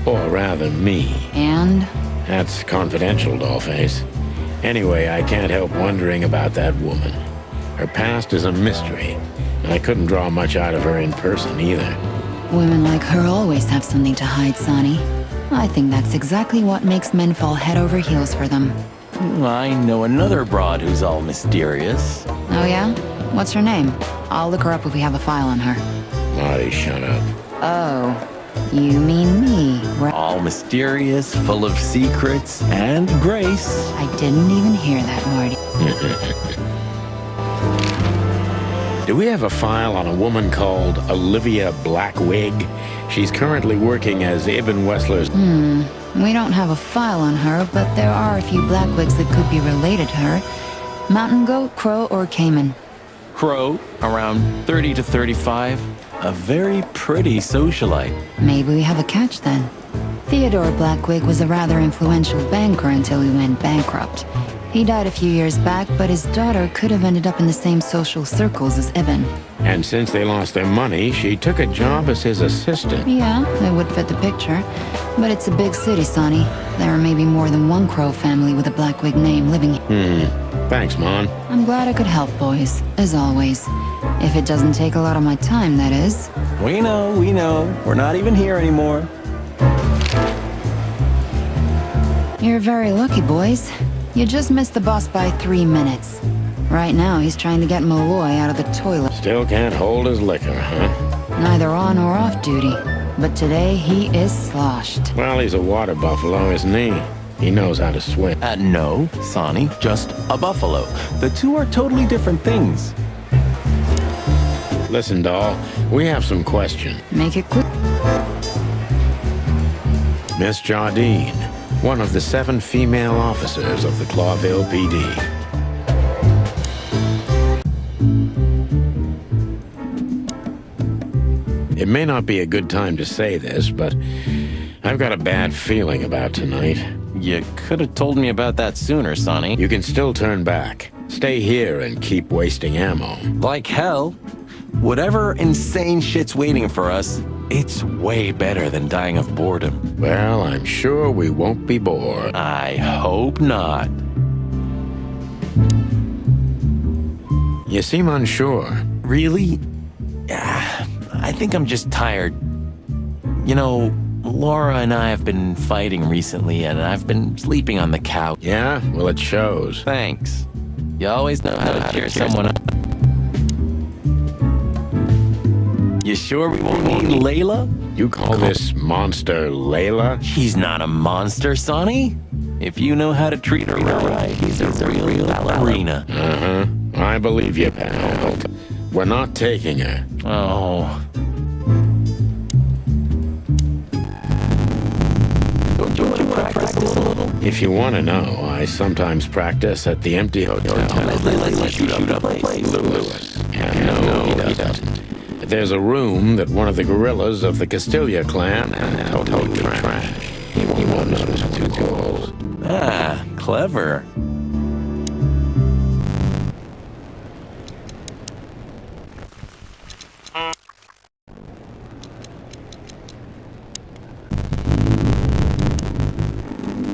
Or rather, me. And? That's confidential, Dollface. Anyway, I can't help wondering about that woman. Her past is a mystery, and I couldn't draw much out of her in person either. Women like her always have something to hide, Sonny. I think that's exactly what makes men fall head over heels for them. I know another broad who's all mysterious. Oh yeah? What's her name? I'll look her up if we have a file on her. Marty, shut up. Oh, you mean me, right? All mysterious, full of secrets, and grace. I didn't even hear that, Marty. Do we have a file on a woman called Olivia Blackwig? She's currently working as Ibn Wessler's... We don't have a file on her, but there are a few Blackwigs that could be related to her. Mountain goat, crow, or caiman? Crow, around 30 to 35. A very pretty socialite. Maybe we have a catch then. Theodore Blackwig was a rather influential banker until he went bankrupt. He died a few years back, but his daughter could have ended up in the same social circles as Ibn. And since they lost their money, she took a job as his assistant. Yeah, that would fit the picture. But it's a big city, Sonny. There are maybe more than one Crow family with a Blackwig name living here. Thanks, Mon. I'm glad I could help, boys, as always. If it doesn't take a lot of my time, that is. We know. We're not even here anymore. You're very lucky, boys. You just missed the boss by 3 minutes. Right now, he's trying to get Malloy out of the toilet. Still can't hold his liquor, huh? Neither on or off duty. But today, he is sloshed. Well, he's a water buffalo, isn't he? He knows how to swim. No, Sonny, just a buffalo. The two are totally different things. Listen, doll, we have some questions. Make it quick. Miss Jardine, one of the 7 female officers of the Clawville PD. It may not be a good time to say this, but I've got a bad feeling about tonight. You could have told me about that sooner, Sonny. You can still turn back. Stay here and keep wasting ammo. Like hell. Whatever insane shit's waiting for us, it's way better than dying of boredom. Well, I'm sure we won't be bored. I hope not. You seem unsure. Really? I think I'm just tired. You know, Laura and I have been fighting recently, and I've been sleeping on the couch. Yeah? Well, it shows. Thanks. You always know how to cheer someone up. You sure we won't need Layla? You call this monster Layla? She's not a monster, Sonny. If you know how to treat her right, she's a real ballerina. Uh-huh. I believe you, pal. We're not taking her. Oh. Don't you practice a little? If you want to know, I sometimes practice at the empty hotel. Let's shoot up the place. Lewis. No, he doesn't. There's a room that one of the guerrillas of the Castilla clan has totally trashed. He won't notice 2 calls. Ah, clever.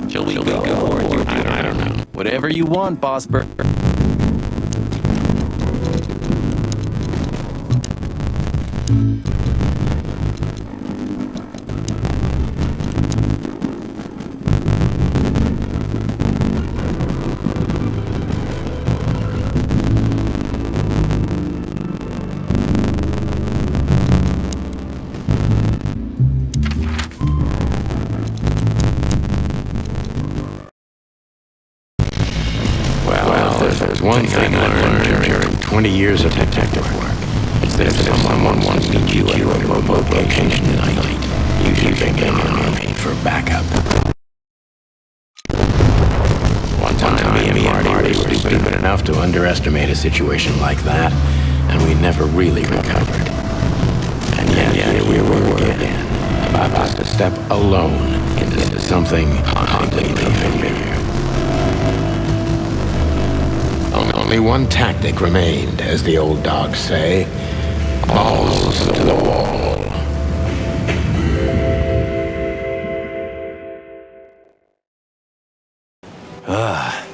Shall we go? I don't know. Whatever you want, Bossbert. There's one thing I learned during 20 years of detective work. It's that if someone wants to meet you at a remote location tonight, you should get on me for backup. One time, me and Marty were stupid enough to underestimate a situation like that, and we never really recovered. And yet here we were again, about to step alone into something hauntingly familiar. Only one tactic remained, as the old dogs say. Balls to the wall.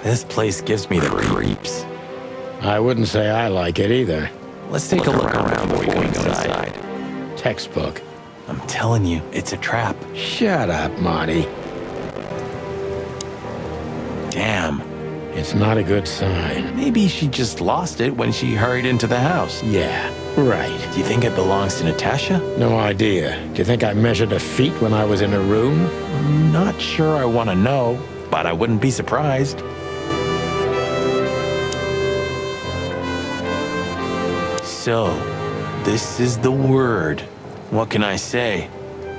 This place gives me the creeps. I wouldn't say I like it either. Let's take a look around before we go inside. Textbook. I'm telling you, it's a trap. Shut up, Marty. Damn. It's not a good sign. Maybe she just lost it when she hurried into the house. Yeah, right. Do you think it belongs to Natasha? No idea. Do you think I measured her feet when I was in her room? I'm not sure I want to know, but I wouldn't be surprised. So, this is the word. What can I say?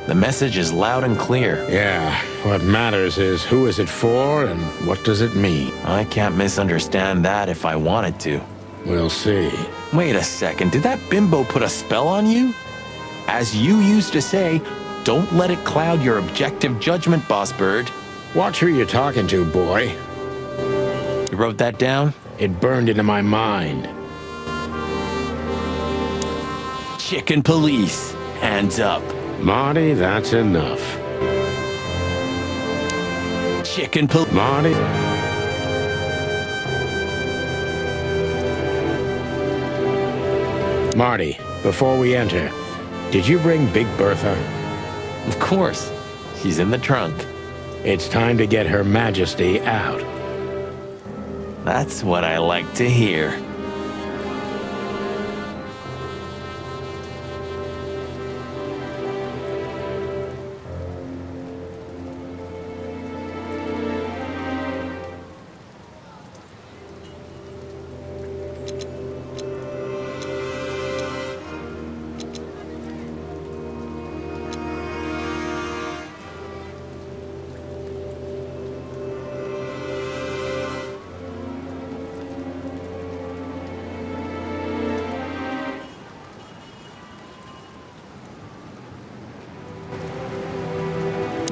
The message is loud and clear. Yeah, what matters is who is it for and what does it mean? I can't misunderstand that if I wanted to. We'll see. Wait a second, did that bimbo put a spell on you? As you used to say, don't let it cloud your objective judgment, Boss Bird. Watch who you're talking to, boy. You wrote that down? It burned into my mind. Chicken police, hands up. Marty, that's enough. Chicken police. Marty. Marty, before we enter, did you bring Big Bertha? Of course. She's in the trunk. It's time to get Her Majesty out. That's what I like to hear.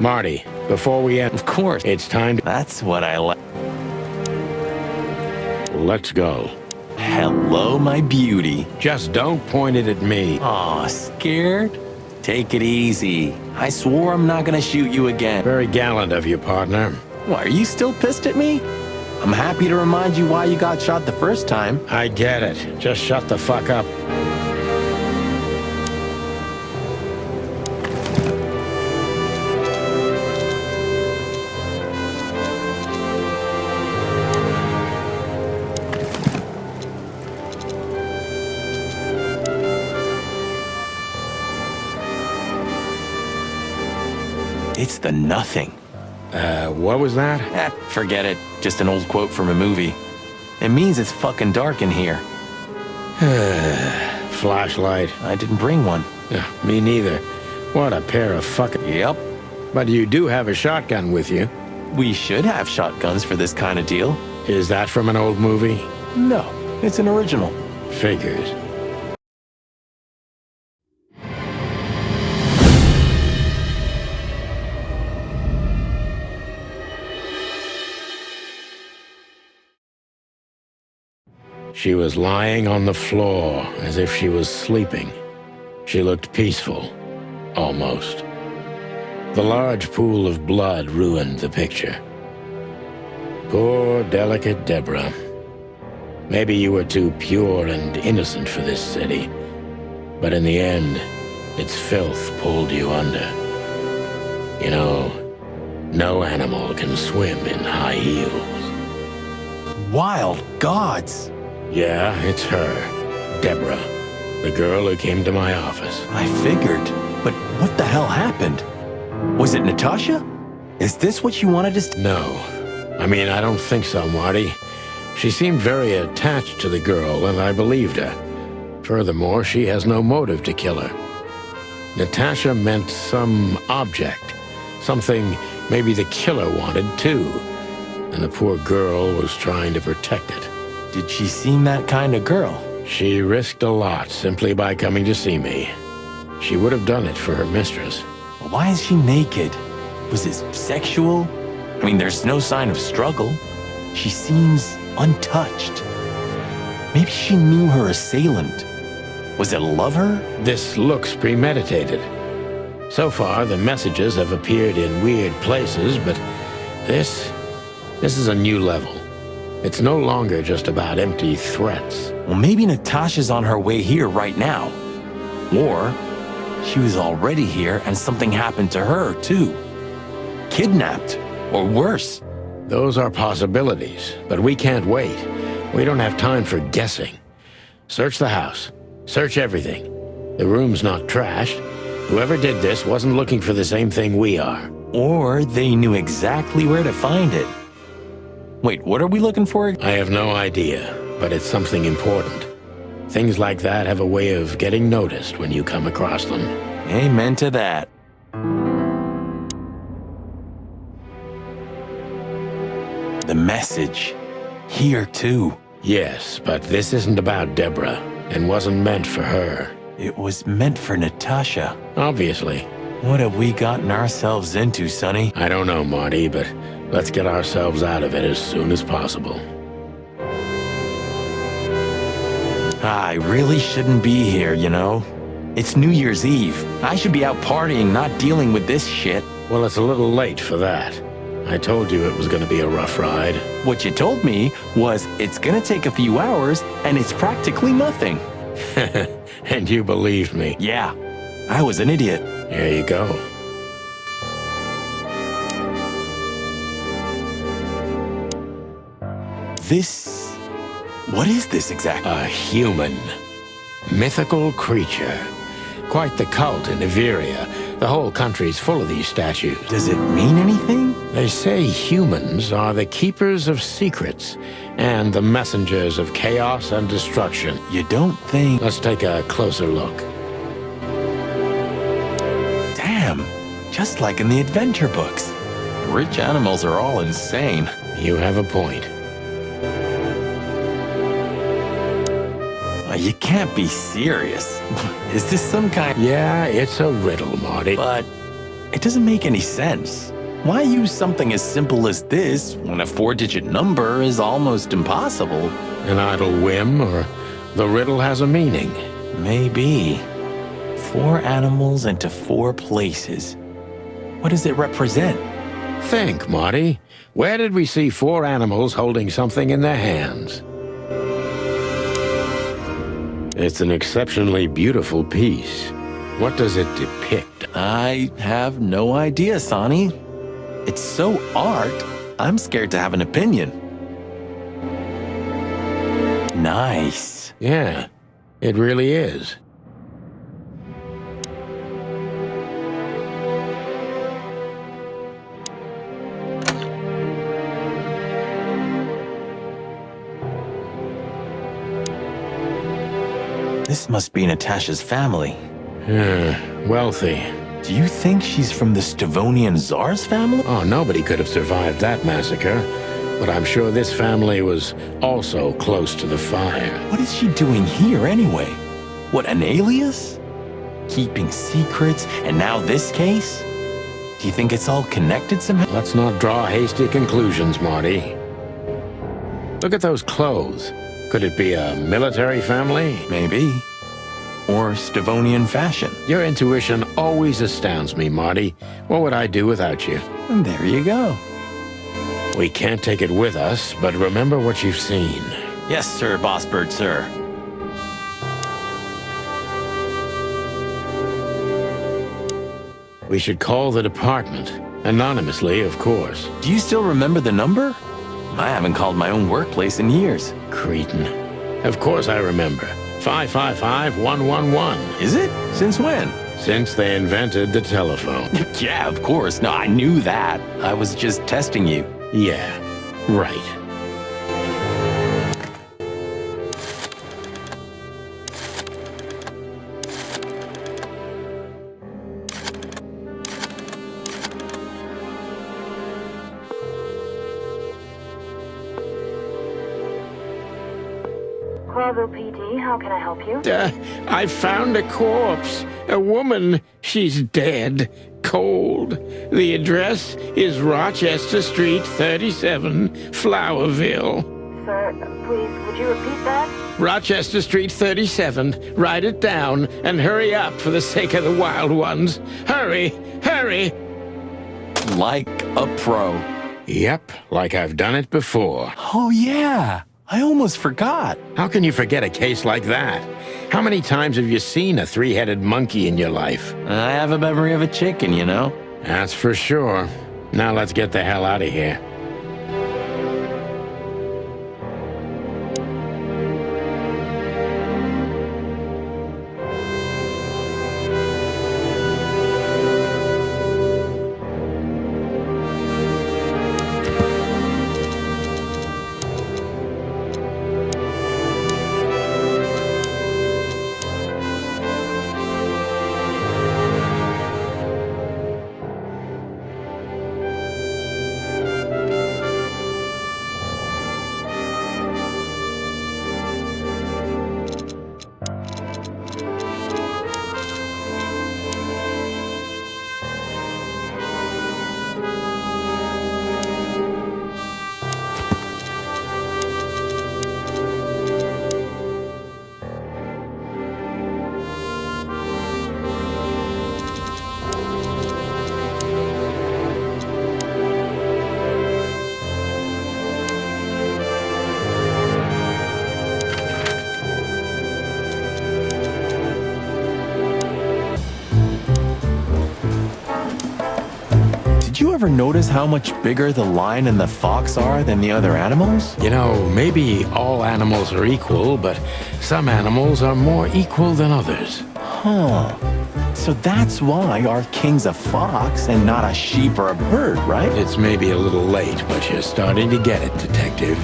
Marty, before we end, Of course. it's time to... That's what I like. Let's go. Hello, my beauty. Just don't point it at me. Aw, scared? Take it easy. I swore I'm not gonna shoot you again. Very gallant of you, partner. Why, are you still pissed at me? I'm happy to remind you why you got shot the first time. I get it. Just shut the fuck up. It's the nothing. What was that? Forget it. Just an old quote from a movie. It means it's fucking dark in here. Flashlight. I didn't bring one. Me neither. What a pair of fucking... Yep. But you do have a shotgun with you. We should have shotguns for this kind of deal. Is that from an old movie? No, it's an original. Figures. She was lying on the floor as if she was sleeping. She looked peaceful, almost. The large pool of blood ruined the picture. Poor, delicate Deborah. Maybe you were too pure and innocent for this city, but in the end, its filth pulled you under. You know, no animal can swim in high heels. Wild gods! Yeah, it's her, Deborah, the girl who came to my office. I figured, but what the hell happened? Was it Natasha? Is this what you wanted to... No. I mean, I don't think so, Marty. She seemed very attached to the girl, and I believed her. Furthermore, she has no motive to kill her. Natasha meant some object, something maybe the killer wanted too, and the poor girl was trying to protect it. Did she seem that kind of girl? She risked a lot simply by coming to see me. She would have done it for her mistress. Why is she naked? Was it sexual? I mean, there's no sign of struggle. She seems untouched. Maybe she knew her assailant. Was it a lover? This looks premeditated. So far, the messages have appeared in weird places, but this is a new level. It's no longer just about empty threats. Well, maybe Natasha's on her way here right now. Or she was already here and something happened to her, too. Kidnapped, or worse. Those are possibilities, but we can't wait. We don't have time for guessing. Search the house. Search everything. The room's not trashed. Whoever did this wasn't looking for the same thing we are. Or they knew exactly where to find it. Wait, what are we looking for? I have no idea, but it's something important. Things like that have a way of getting noticed when you come across them. Amen to that. The message. Here, too. Yes, but this isn't about Deborah, and wasn't meant for her. It was meant for Natasha. Obviously. What have we gotten ourselves into, Sonny? I don't know, Marty, but let's get ourselves out of it as soon as possible. I really shouldn't be here, you know? It's New Year's Eve. I should be out partying, not dealing with this shit. Well, it's a little late for that. I told you it was going to be a rough ride. What you told me was it's gonna take a few hours, and it's practically nothing. And you believed me. Yeah, I was an idiot. There you go. What is this exactly? A human. Mythical creature. Quite the cult in Iveria. The whole country's full of these statues. Does it mean anything? They say humans are the keepers of secrets and the messengers of chaos and destruction. You don't think... Let's take a closer look. Damn, just like in the adventure books. Rich animals are all insane. You have a point. You can't be serious. Is this some kind... Yeah, it's a riddle, Marty. But It doesn't make any sense. Why use something as simple as this when a 4-digit number is almost impossible? An idle whim, or the riddle has a meaning? Maybe. 4 animals into 4 places. What does it represent? Think, Marty. Where did we see 4 animals holding something in their hands? It's an exceptionally beautiful piece. What does it depict? I have no idea, Sonny. It's so art, I'm scared to have an opinion. Nice. Yeah, it really is. This must be Natasha's family. Wealthy. Do you think she's from the Stavonian Tsar's family? Oh, nobody could have survived that massacre. But I'm sure this family was also close to the fire. What is she doing here anyway? What, an alias? Keeping secrets, and now this case? Do you think it's all connected somehow? Let's not draw hasty conclusions, Marty. Look at those clothes. Could it be a military family? Maybe. Or Stavonian fashion. Your intuition always astounds me, Marty. What would I do without you? And there you go. We can't take it with us, but remember what you've seen. Yes, sir, Boss Bird, sir. We should call the department. Anonymously, of course. Do you still remember the number? I haven't called my own workplace in years. Cretin. Of course I remember. 555-111. Is it? Since when? Since they invented the telephone. Yeah, of course. No, I knew that. I was just testing you. Yeah, right. PD, how can I help you? I found a corpse. A woman. She's dead. Cold. The address is Rochester Street, 37, Flowerville. Sir, please, would you repeat that? Rochester Street, 37. Write it down and hurry up for the sake of the wild ones. Hurry! Hurry! Like a pro. Yep, like I've done it before. Oh, yeah. I almost forgot. How can you forget a case like that? How many times have you seen a 3-headed monkey in your life? I have a memory of a chicken, you know? That's for sure. Now let's get the hell out of here. Did you ever notice how much bigger the lion and the fox are than the other animals? You know, maybe all animals are equal, but some animals are more equal than others. Huh. So that's why our king's a fox and not a sheep or a bird, right? It's maybe a little late, but you're starting to get it, Detective.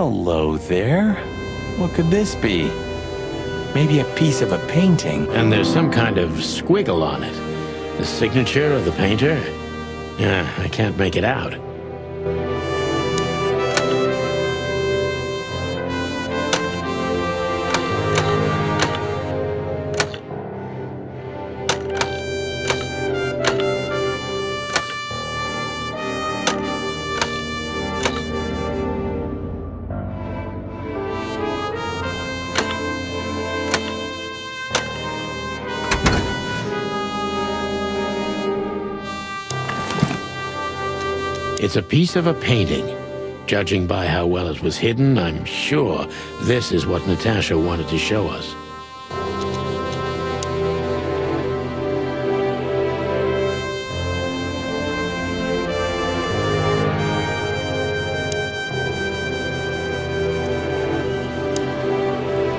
Hello there. What could this be? Maybe a piece of a painting. And there's some kind of squiggle on it. The signature of the painter? Yeah, I can't make it out. It's a piece of a painting. Judging by how well it was hidden, I'm sure this is what Natasha wanted to show us.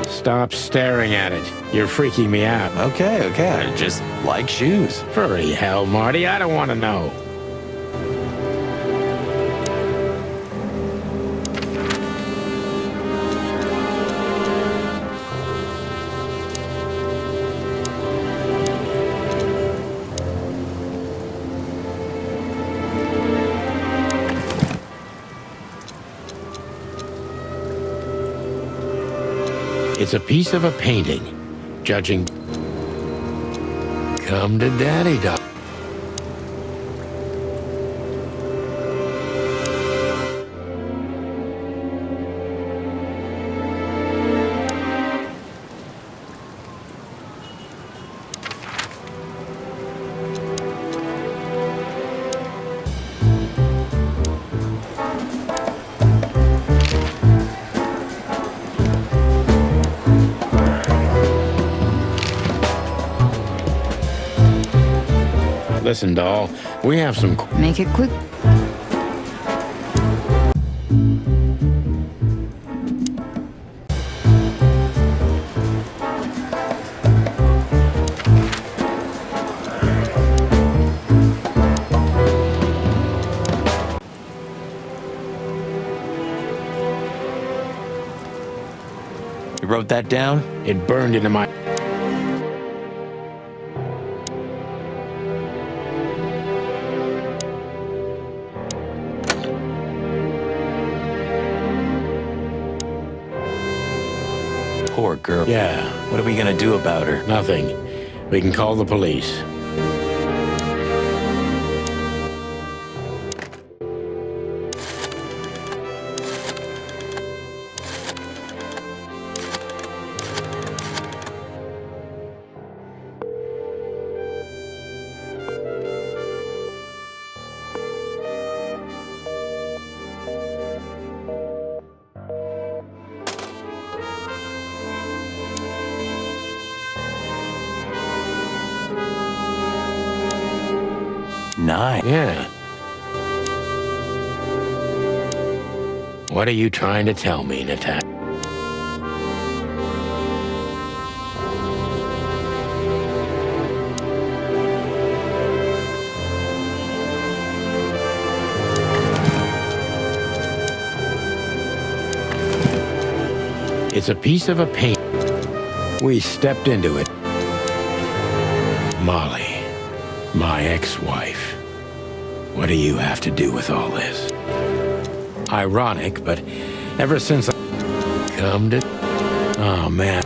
Stop staring at it. You're freaking me out. Okay, I just like shoes. Furry hell, Marty, I don't want to know. It's a piece of a painting. Judging... Come to daddy, Doc. Listen, doll, we have some... Make it quick. You wrote that down? It burned into my... Poor girl. Yeah. What are we gonna do about her? Nothing. We can call the police. Nice. Yeah. What are you trying to tell me, Natasha? It's a piece of a paint. We stepped into it. Molly. My ex-wife. What do you have to do with all this? Ironic, but ever since I... Come to... Oh, man.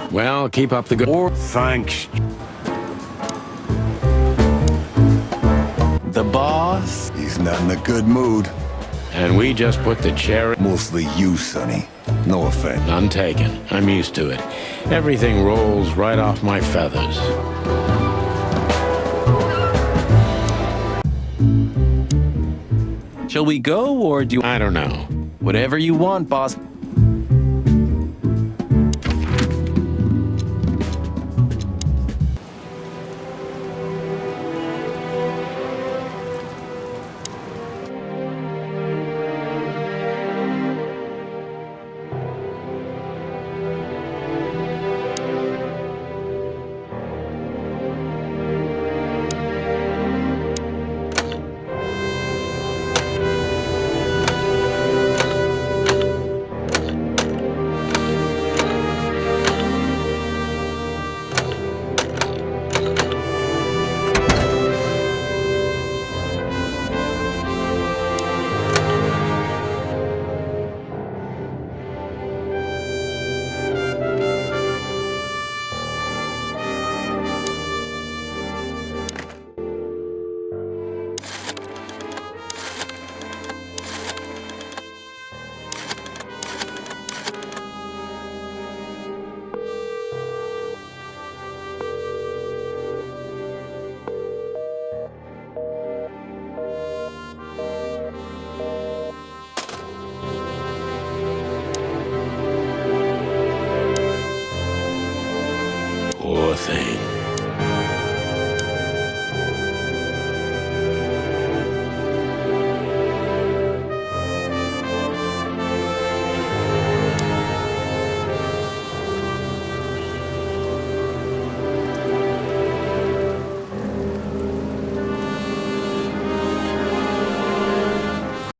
Well, keep up the good... Thanks. boss. He's not in a good mood. And we just put the cherry... Mostly you, Sonny. No offense. None taken. I'm used to it. Everything rolls right off my feathers. Shall we go, or do you... I don't know. Whatever you want, boss.